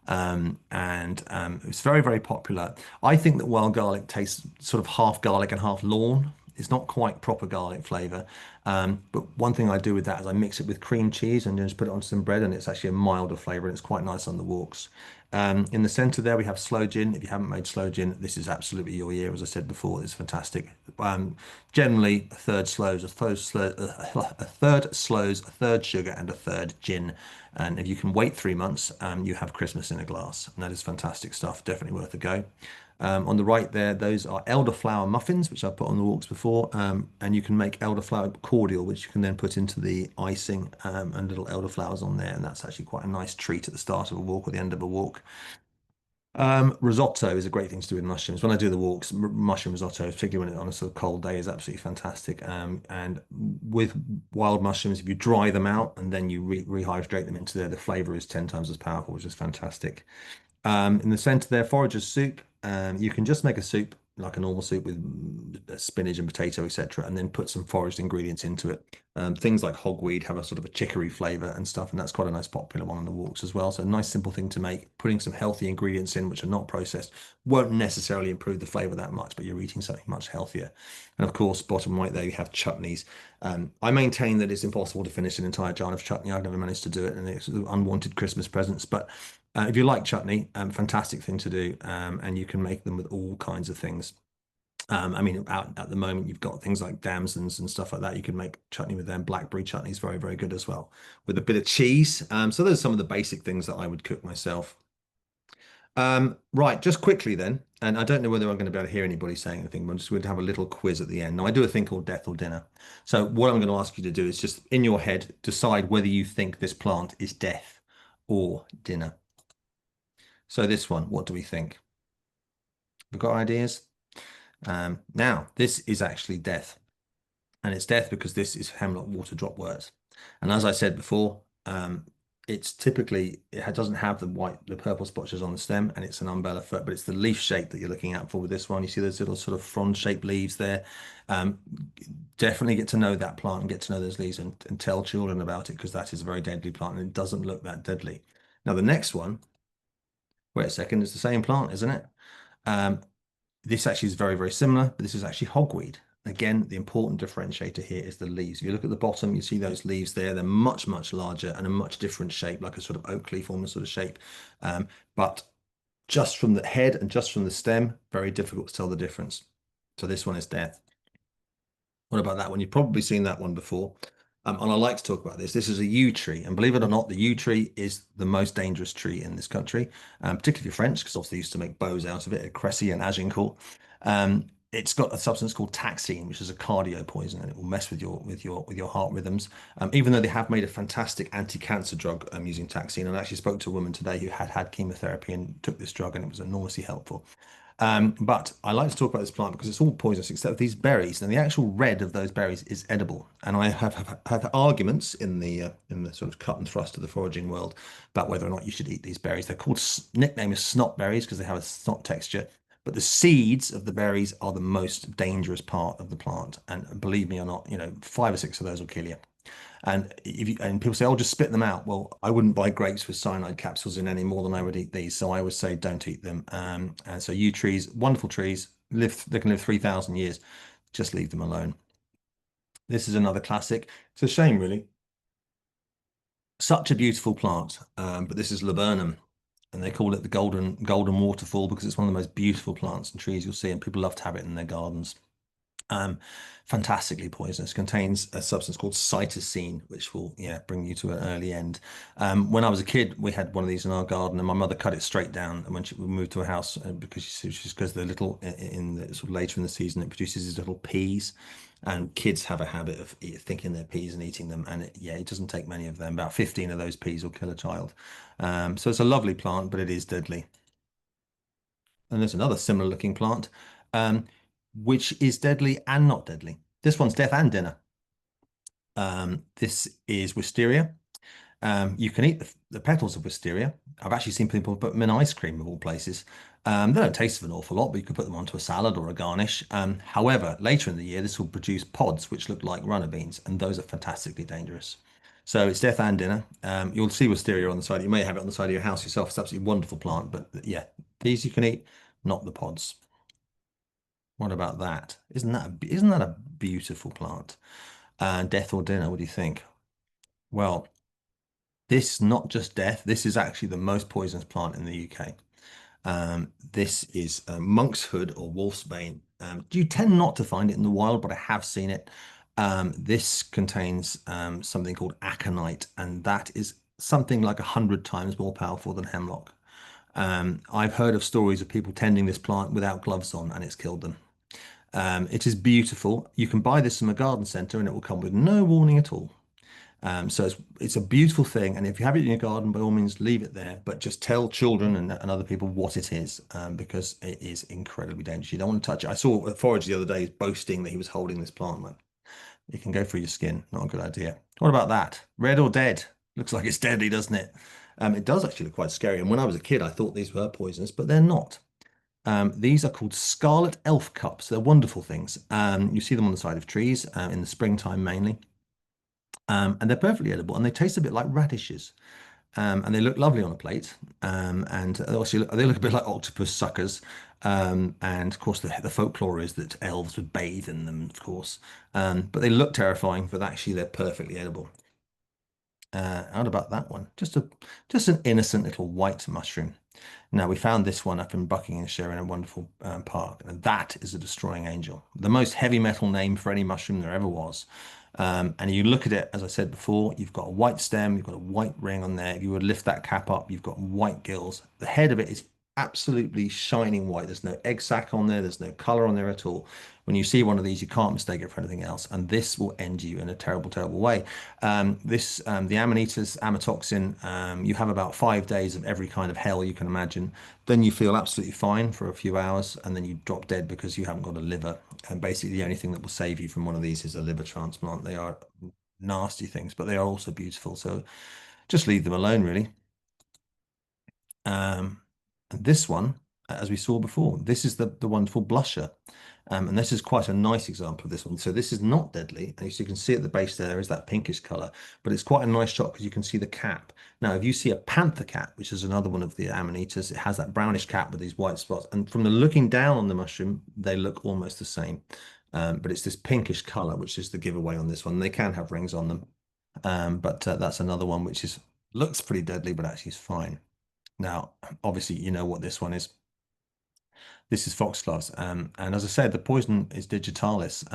It's very, very popular. I think that wild garlic tastes sort of half garlic and half lawn. It's not quite proper garlic flavor. But one thing I do with that is I mix it with cream cheese and just put it on some bread, and it's actually a milder flavor, and it's quite nice on the walks. In the center there, we have sloe gin. If you haven't made sloe gin, this is absolutely your year. As I said before, it's fantastic. Generally, a third sloes, a third sloes, a third sugar, and a third gin. And if you can wait 3 months, you have Christmas in a glass. And that is fantastic stuff. Definitely worth a go. On the right there, those are elderflower muffins, which I've put on the walks before. And you can make elderflower cordial, which you can then put into the icing and little elderflowers on there. And that's actually quite a nice treat at the start of a walk or the end of a walk. Risotto is a great thing to do with mushrooms. When I do the walks, mushroom risotto, particularly when it's on a sort of cold day, is absolutely fantastic. And with wild mushrooms, if you dry them out and then you rehydrate them into there, the flavor is 10 times as powerful, which is fantastic. In the center there, forager's soup. You can just make a soup like a normal soup with spinach and potato, etc., and then put some foraged ingredients into it. Things like hogweed have a sort of a chicory flavor and stuff, and that's quite a nice popular one on the walks as well. So a nice simple thing to make. Putting some healthy ingredients in which are not processed won't necessarily improve the flavor that much, but you're eating something much healthier. And of course, bottom right there you have chutneys. I maintain that it's impossible to finish an entire jar of chutney. I've never managed to do it, and it's unwanted Christmas presents. But if you like chutney, fantastic thing to do, and you can make them with all kinds of things. I mean, out at the moment, you've got things like damsons and stuff like that. You can make chutney with them. Blackberry chutney is very, very good as well, with a bit of cheese. So those are some of the basic things that I would cook myself. Right, just quickly then, and I don't know whether I'm going to be able to hear anybody saying anything, but I'm just going to have a little quiz at the end. Now, I do a thing called death or dinner. So what I'm going to ask you to do is just in your head decide whether you think this plant is death or dinner. So this one, what do we think? We've got ideas? Now, this is actually death. And it's death because this is hemlock water dropwort. And as I said before, it's typically, doesn't have the purple spotches on the stem, and it's an umbrella foot, but it's the leaf shape that you're looking out for with this one. You see those little sort of frond-shaped leaves there. Definitely get to know that plant and get to know those leaves and tell children about it, because that is a very deadly plant and it doesn't look that deadly. Now, the next one, wait a second, it's the same plant, isn't it? This actually is very, very similar, but this is actually hogweed. Again, the important differentiator here is the leaves. If you look at the bottom, you see those leaves there. They're much, much larger and a much different shape, like a sort of oak leaf almost sort of shape. But just from the head and just from the stem, very difficult to tell the difference. So this one is death. What about that one? You've probably seen that one before. And I like to talk about this. This is a yew tree. And believe it or not, the yew tree is the most dangerous tree in this country, particularly French, because obviously they used to make bows out of it at Crécy and Agincourt. It's got a substance called taxine, which is a cardio poison, and it will mess with your heart rhythms. Even though they have made a fantastic anti-cancer drug using taxine, and I actually spoke to a woman today who had chemotherapy and took this drug, and it was enormously helpful. But I like to talk about this plant because it's all poisonous except these berries, and the actual red of those berries is edible. And I have arguments in the sort of cut and thrust of the foraging world about whether or not you should eat these berries. They're called, nickname is snot berries because they have a snot texture. But the seeds of the berries are the most dangerous part of the plant. And believe me or not, 5 or 6 of those will kill you. And people say, "Oh, just spit them out." Well, I wouldn't buy grapes with cyanide capsules in any more than I would eat these. So I would say don't eat them. And so yew trees, wonderful trees, they can live 3,000 years. Just leave them alone. This is another classic. It's a shame, really. Such a beautiful plant, but this is laburnum, and they call it the golden waterfall because it's one of the most beautiful plants and trees you'll see, and people love to have it in their gardens. Um, Fantastically poisonous. Contains a substance called cytosine, which will, yeah, bring you to an early end. When I was a kid, we had one of these in our garden, and my mother cut it straight down. And when we moved to a house, because she's because the little in the sort of later in the season, it produces these little peas, and kids have a habit of thinking they're peas and eating them. And yeah, it doesn't take many of them. About 15 of those peas will kill a child. So it's a lovely plant, but it is deadly. And there's another similar looking plant, um, which is deadly and not deadly. This one's death and dinner. This is wisteria. You can eat the petals of wisteria. I've actually seen people put them in ice cream of all places. They don't taste of an awful lot, but you could put them onto a salad or a garnish. However, later in the year, this will produce pods which look like runner beans, and those are fantastically dangerous. So it's death and dinner. You'll see wisteria on the side. You may have it on the side of your house yourself. It's an absolutely wonderful plant, but yeah, these you can eat, not the pods. What about that? Isn't that a beautiful plant? Death or dinner, what do you think? Well, this not just death, this is actually the most poisonous plant in the UK. This is monk's hood or wolf's bane. You tend not to find it in the wild, but I have seen it. This contains something called aconite, and that is something like 100 times more powerful than hemlock. I've heard of stories of people tending this plant without gloves on, and it's killed them. It is beautiful. You can buy this from a garden centre, and it will come with no warning at all. So it's a beautiful thing, and if you have it in your garden, by all means leave it there. But just tell children and other people what it is, because it is incredibly dangerous. You don't want to touch it. I saw a forager the other day boasting that he was holding this plant. Like, it can go through your skin. Not a good idea. What about that? Red or dead? Looks like it's deadly, doesn't it? It does actually look quite scary. And when I was a kid, I thought these were poisonous, but they're not. These are called scarlet elf cups. They're wonderful things. You see them on the side of trees in the springtime mainly. And they're perfectly edible, and they taste a bit like radishes. And they look lovely on a plate. And also they look a bit like octopus suckers. And of course, the folklore is that elves would bathe in them, of course. But they look terrifying, but actually they're perfectly edible. How about that one? Just an innocent little white mushroom. Now, we found this one up in Buckinghamshire in a wonderful park, and that is a destroying angel, the most heavy metal name for any mushroom there ever was. And you look at it, as I said before, you've got a white stem, you've got a white ring on there. If you would lift that cap up, you've got white gills. The head of it is absolutely shining white. There's no egg sac on there, there's no color on there at all. When you see one of these, you can't mistake it for anything else, and this will end you in a terrible, terrible way. The Amanitas, amatoxin, you have about 5 days of every kind of hell you can imagine. Then you feel absolutely fine for a few hours, and then you drop dead because you haven't got a liver. And basically, the only thing that will save you from one of these is a liver transplant. They are nasty things, but they are also beautiful. So just leave them alone, really. And this one, as we saw before, this is the wonderful blusher. And this is quite a nice example of this one. So this is not deadly. And as you can see at the base there is that pinkish color, but it's quite a nice shot because you can see the cap. Now, if you see a panther cat, which is another one of the amanitas, it has that brownish cap with these white spots. And from the looking down on the mushroom, they look almost the same. But it's this pinkish color, which is the giveaway on this one. They can have rings on them. But that's another one which looks pretty deadly, but actually is fine. Now, obviously, you know what this one is. This is foxgloves. And as I said, the poison is digitalis.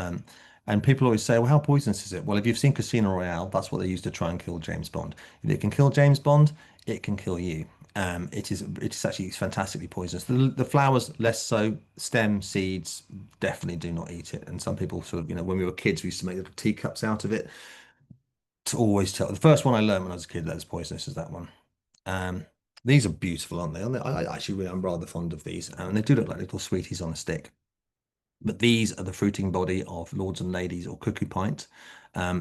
And people always say, well, how poisonous is it? Well, if you've seen Casino Royale, that's what they used to try and kill James Bond. If it can kill James Bond, it can kill you. It is actually fantastically poisonous. The flowers, less so. Stem, seeds, definitely do not eat it. And some people sort of, when we were kids, we used to make little teacups out of it. To always tell. The first one I learned when I was a kid that was poisonous is that one. Um, these are beautiful, aren't they? I'm rather fond of these, and they do look like little sweeties on a stick. But these are the fruiting body of lords and ladies or cuckoo pint.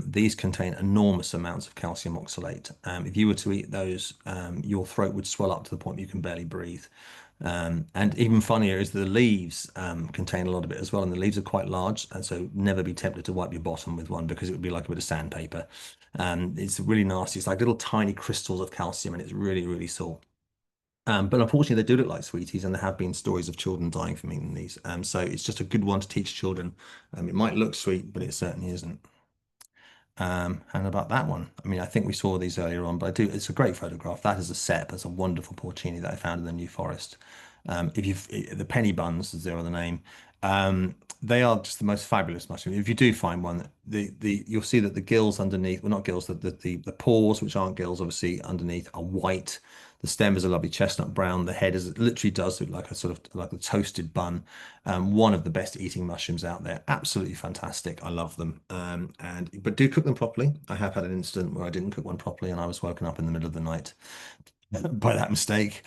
These contain enormous amounts of calcium oxalate. If you were to eat those, your throat would swell up to the point you can barely breathe. And even funnier is the leaves contain a lot of it as well, and the leaves are quite large, and so never be tempted to wipe your bottom with one because it would be like a bit of sandpaper. It's really nasty. It's like little tiny crystals of calcium, and it's really, really sore. But unfortunately, they do look like sweeties, and there have been stories of children dying from eating these. So it's just a good one to teach children. It might look sweet, but it certainly isn't. And about that one, I mean, I think we saw these earlier on, but it's a great photograph. That is a cep. That's a wonderful porcini that I found in the New Forest. The penny buns, as their other name, They are just the most fabulous mushroom. If you do find one, you'll see that the gills underneath, well, not gills, the pores, which aren't gills, obviously underneath, are white. The stem is a lovely chestnut brown. The head is it literally does look like a sort of like a toasted bun. One of the best eating mushrooms out there. Absolutely fantastic. I love them. But do cook them properly. I have had an incident where I didn't cook one properly and I was woken up in the middle of the night by that mistake.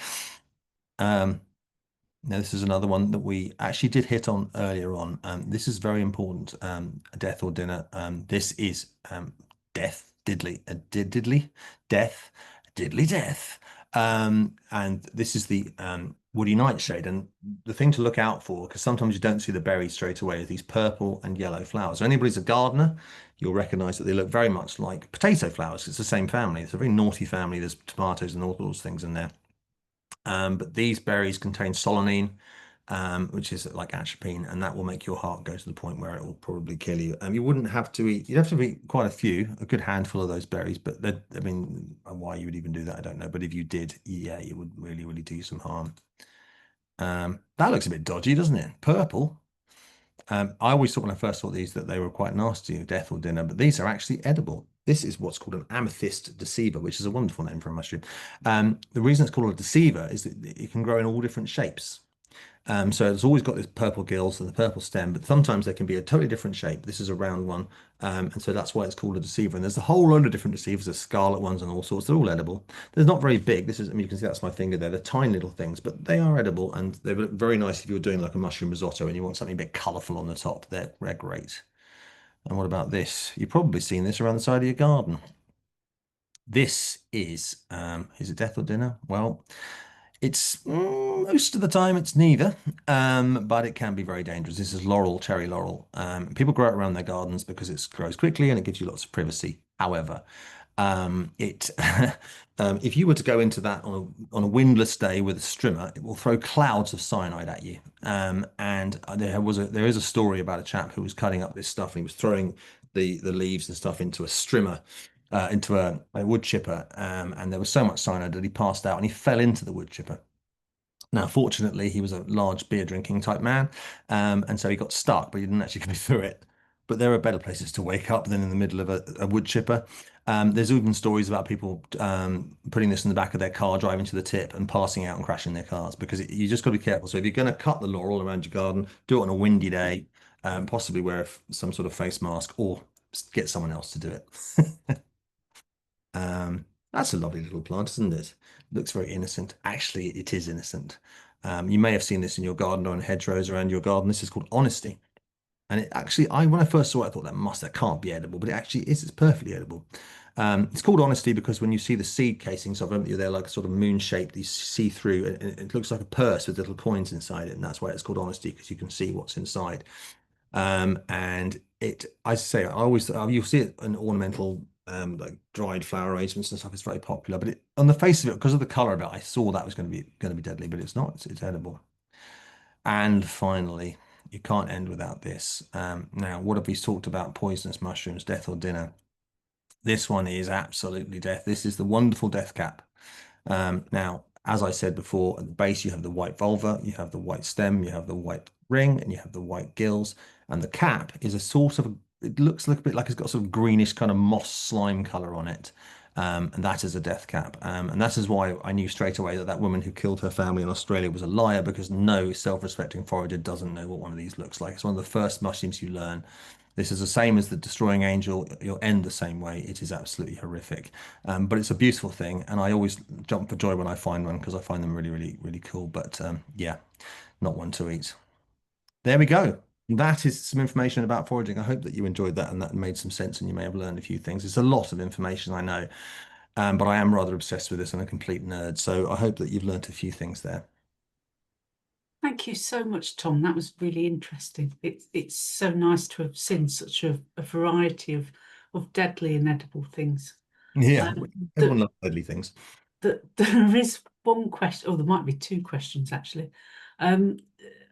Um, Now, this is another one that we actually did hit on earlier on. This is very important. Death or dinner. This is death, death, diddly death. And this is the woody nightshade. And the thing to look out for, because sometimes you don't see the berries straight away, is these purple and yellow flowers. So anybody's a gardener, you'll recognize that they look very much like potato flowers. It's the same family. It's a very naughty family. There's tomatoes and all those things in there. But these berries contain solanine, which is like atropine, and that will make your heart go to the point where it will probably kill you. You wouldn't have to eat, you'd have to eat quite a few, a good handful of those berries, but I mean, why you would even do that, I don't know. But if you did, yeah, it would really, really do you some harm. That looks a bit dodgy, doesn't it? Purple. I always thought when I first saw these that they were quite nasty, death or dinner, but these are actually edible. This is what's called an amethyst deceiver, which is a wonderful name for a mushroom. The reason it's called a deceiver is that it can grow in all different shapes. So it's always got this purple gills and the purple stem, but sometimes they can be a totally different shape. This is a round one, and so that's why it's called a deceiver. And there's a whole load of different deceivers. There's scarlet ones and all sorts. They're all edible. They're not very big. This is, I mean, you can see that's my finger there. They're tiny little things, but they are edible, and they look very nice if you're doing like a mushroom risotto and you want something a bit colourful on the top. They're great. And what about this? You've probably seen this around the side of your garden. This is it death or dinner? Well, it's most of the time it's neither, but it can be very dangerous. This is laurel, cherry laurel. People grow it around their gardens because it grows quickly and it gives you lots of privacy. However, it if you were to go into that on a windless day with a strimmer, it will throw clouds of cyanide at you. And there is a story about a chap who was cutting up this stuff and he was throwing the leaves and stuff into a strimmer. Into a wood chipper, and there was so much cyanide that he passed out and he fell into the wood chipper. Now, fortunately, he was a large beer drinking type man, and so he got stuck, but he didn't actually go through it. But there are better places to wake up than in the middle of a wood chipper. There's even stories about people putting this in the back of their car, driving to the tip, and passing out and crashing their cars because you just got to be careful. So if you're going to cut the laurel around your garden, do it on a windy day, possibly wear some sort of face mask or get someone else to do it. That's a lovely little plant, isn't it? Looks very innocent. Actually, it is innocent. You may have seen this in your garden or in hedgerows around your garden. This is called honesty. And it actually, when I first saw it, I thought that can't be edible, but it actually is. It's perfectly edible. It's called honesty because when you see the seed casings of them, they're like a sort of moon shaped, you see through, and it looks like a purse with little coins inside it. And that's why it's called honesty because you can see what's inside. And I say, I always, you'll see it in ornamental, like dried flower arrangements and stuff. It's very popular, but on the face of it, because of the color of it, I saw that was going to be deadly, but it's not. It's edible. And finally, you can't end without this. Now, what have we talked about? Poisonous mushrooms, death or dinner. This one is absolutely death. This is the wonderful death cap. Now, as I said before, at the base you have the white vulva, you have the white stem, you have the white ring, and you have the white gills. And the cap is a sort of, it looks a bit like it's got sort of greenish kind of moss slime color on it. And that is a death cap. And that is why I knew straight away that that woman who killed her family in Australia was a liar because no self-respecting forager doesn't know what one of these looks like. It's one of the first mushrooms you learn. This is the same as the destroying angel. You'll end the same way. It is absolutely horrific, but it's a beautiful thing, and I always jump for joy when I find one because I find them really, really, really cool. But yeah, not one to eat. There we go. That is some information about foraging. I hope that you enjoyed that and that made some sense, and you may have learned a few things. It's a lot of information, I know, but I am rather obsessed with this and a complete nerd. So I hope that you've learned a few things there. Thank you so much, Tom. That was really interesting. It's so nice to have seen such a variety of deadly and edible things. Yeah, Um, everyone that, loves deadly things. that there is one question, or there might be two questions actually. Um,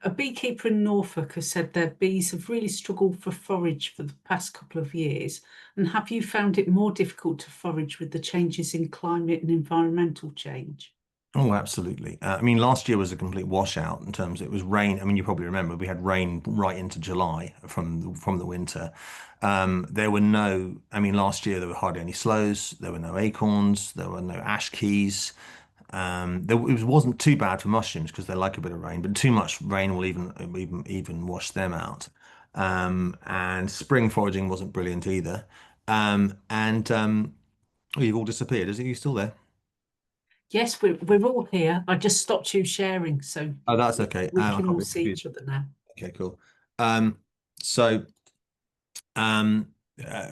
a beekeeper in Norfolk has said their bees have really struggled for forage for the past couple of years. And have you found it more difficult to forage with the changes in climate and environmental change? Oh, absolutely. I mean, last year was a complete washout in terms it was rain. I mean, you probably remember we had rain right into July from the winter. There were no, I mean, last year there were hardly any sloes. There were no acorns. There were no ash keys. It wasn't too bad for mushrooms because they like a bit of rain, but too much rain will even wash them out. And spring foraging wasn't brilliant either. And oh, you've all disappeared. Is it you still there? Yes, we're all here. I just stopped you sharing, so Oh, that's okay. we I can got a all bit see confused. each other now. Okay, cool. Um, so um,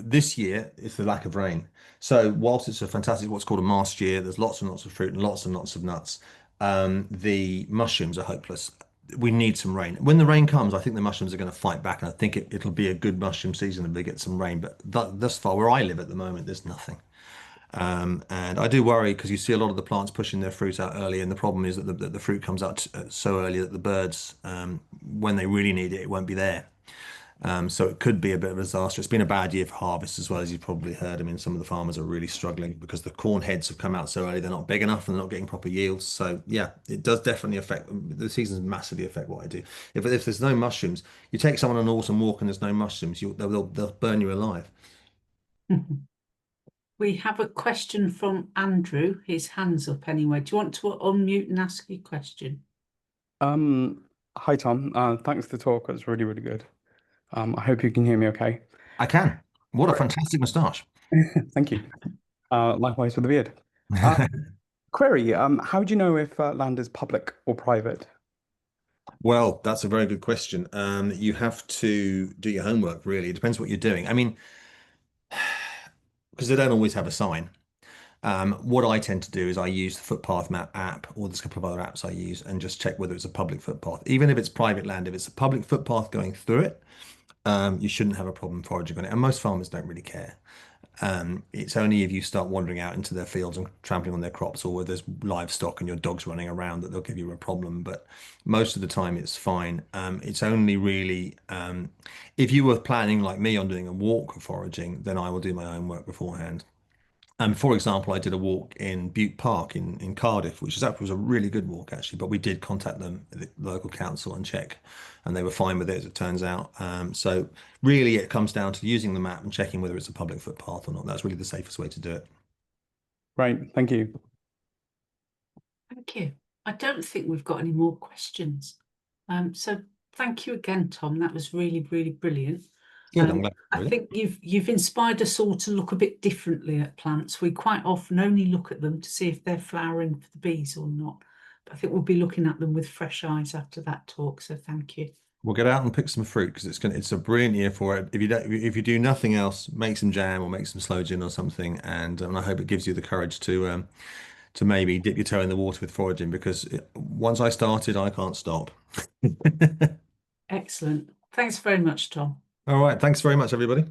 this year it's the lack of rain. So whilst it's a fantastic what's called a mast year, there's lots and lots of fruit and lots of nuts. The mushrooms are hopeless. We need some rain. When the rain comes, I think the mushrooms are going to fight back, and I think it'll be a good mushroom season if they get some rain. But thus far, where I live at the moment, there's nothing. And I do worry because you see a lot of the plants pushing their fruit out early, and the problem is that the fruit comes out so early that the birds, when they really need it, it won't be there. So it could be a bit of a disaster. It's been a bad year for harvest as well, as you've probably heard. I mean, some of the farmers are really struggling because the corn heads have come out so early, they're not big enough and they're not getting proper yields. So yeah, it does definitely affect the seasons massively affect what I do. If there's no mushrooms, you take someone on an autumn walk and there's no mushrooms, they'll burn you alive. We have a question from Andrew. His hand's up anyway. Do you want to unmute and ask your question? Um, Hi Tom. Thanks for the talk. It was really, really good. I hope you can hear me okay. I can. What a Great. fantastic moustache. Thank you. Likewise with the beard. Uh, Query, how do you know if land is public or private? Well, that's a very good question. You have to do your homework, really. It depends what you're doing. I mean, because they don't always have a sign. What I tend to do is I use the footpath map app, or there's a couple of other apps I use, and just check whether it's a public footpath. Even if it's private land, if it's a public footpath going through it, you shouldn't have a problem foraging on it. And most farmers don't really care. It's only if you start wandering out into their fields and trampling on their crops, or where there's livestock and your dog's running around, that they'll give you a problem. But most of the time, it's fine. It's only really if you were planning like me on doing a walk of foraging, then I will do my own work beforehand. For example, I did a walk in Butte Park in Cardiff, which is actually was a really good walk actually. But we did contact them, the local council, and check, and they were fine with it as it turns out. So really, it comes down to using the map and checking whether it's a public footpath or not. That's really the safest way to do it. Right, thank you. Thank you. I don't think we've got any more questions. So thank you again, Tom. That was really, really brilliant. Good, I'm glad I you enjoyed it. think you've inspired us all to look a bit differently at plants. We quite often only look at them to see if they're flowering for the bees or not. But I think we'll be looking at them with fresh eyes after that talk. So thank you. We'll get out and pick some fruit because it's a brilliant year for it. If you do nothing else, make some jam or make some sloe gin or something, and I hope it gives you the courage to maybe dip your toe in the water with foraging because once I started, I can't stop. Excellent. Thanks very much, Tom. All right, thanks very much, everybody.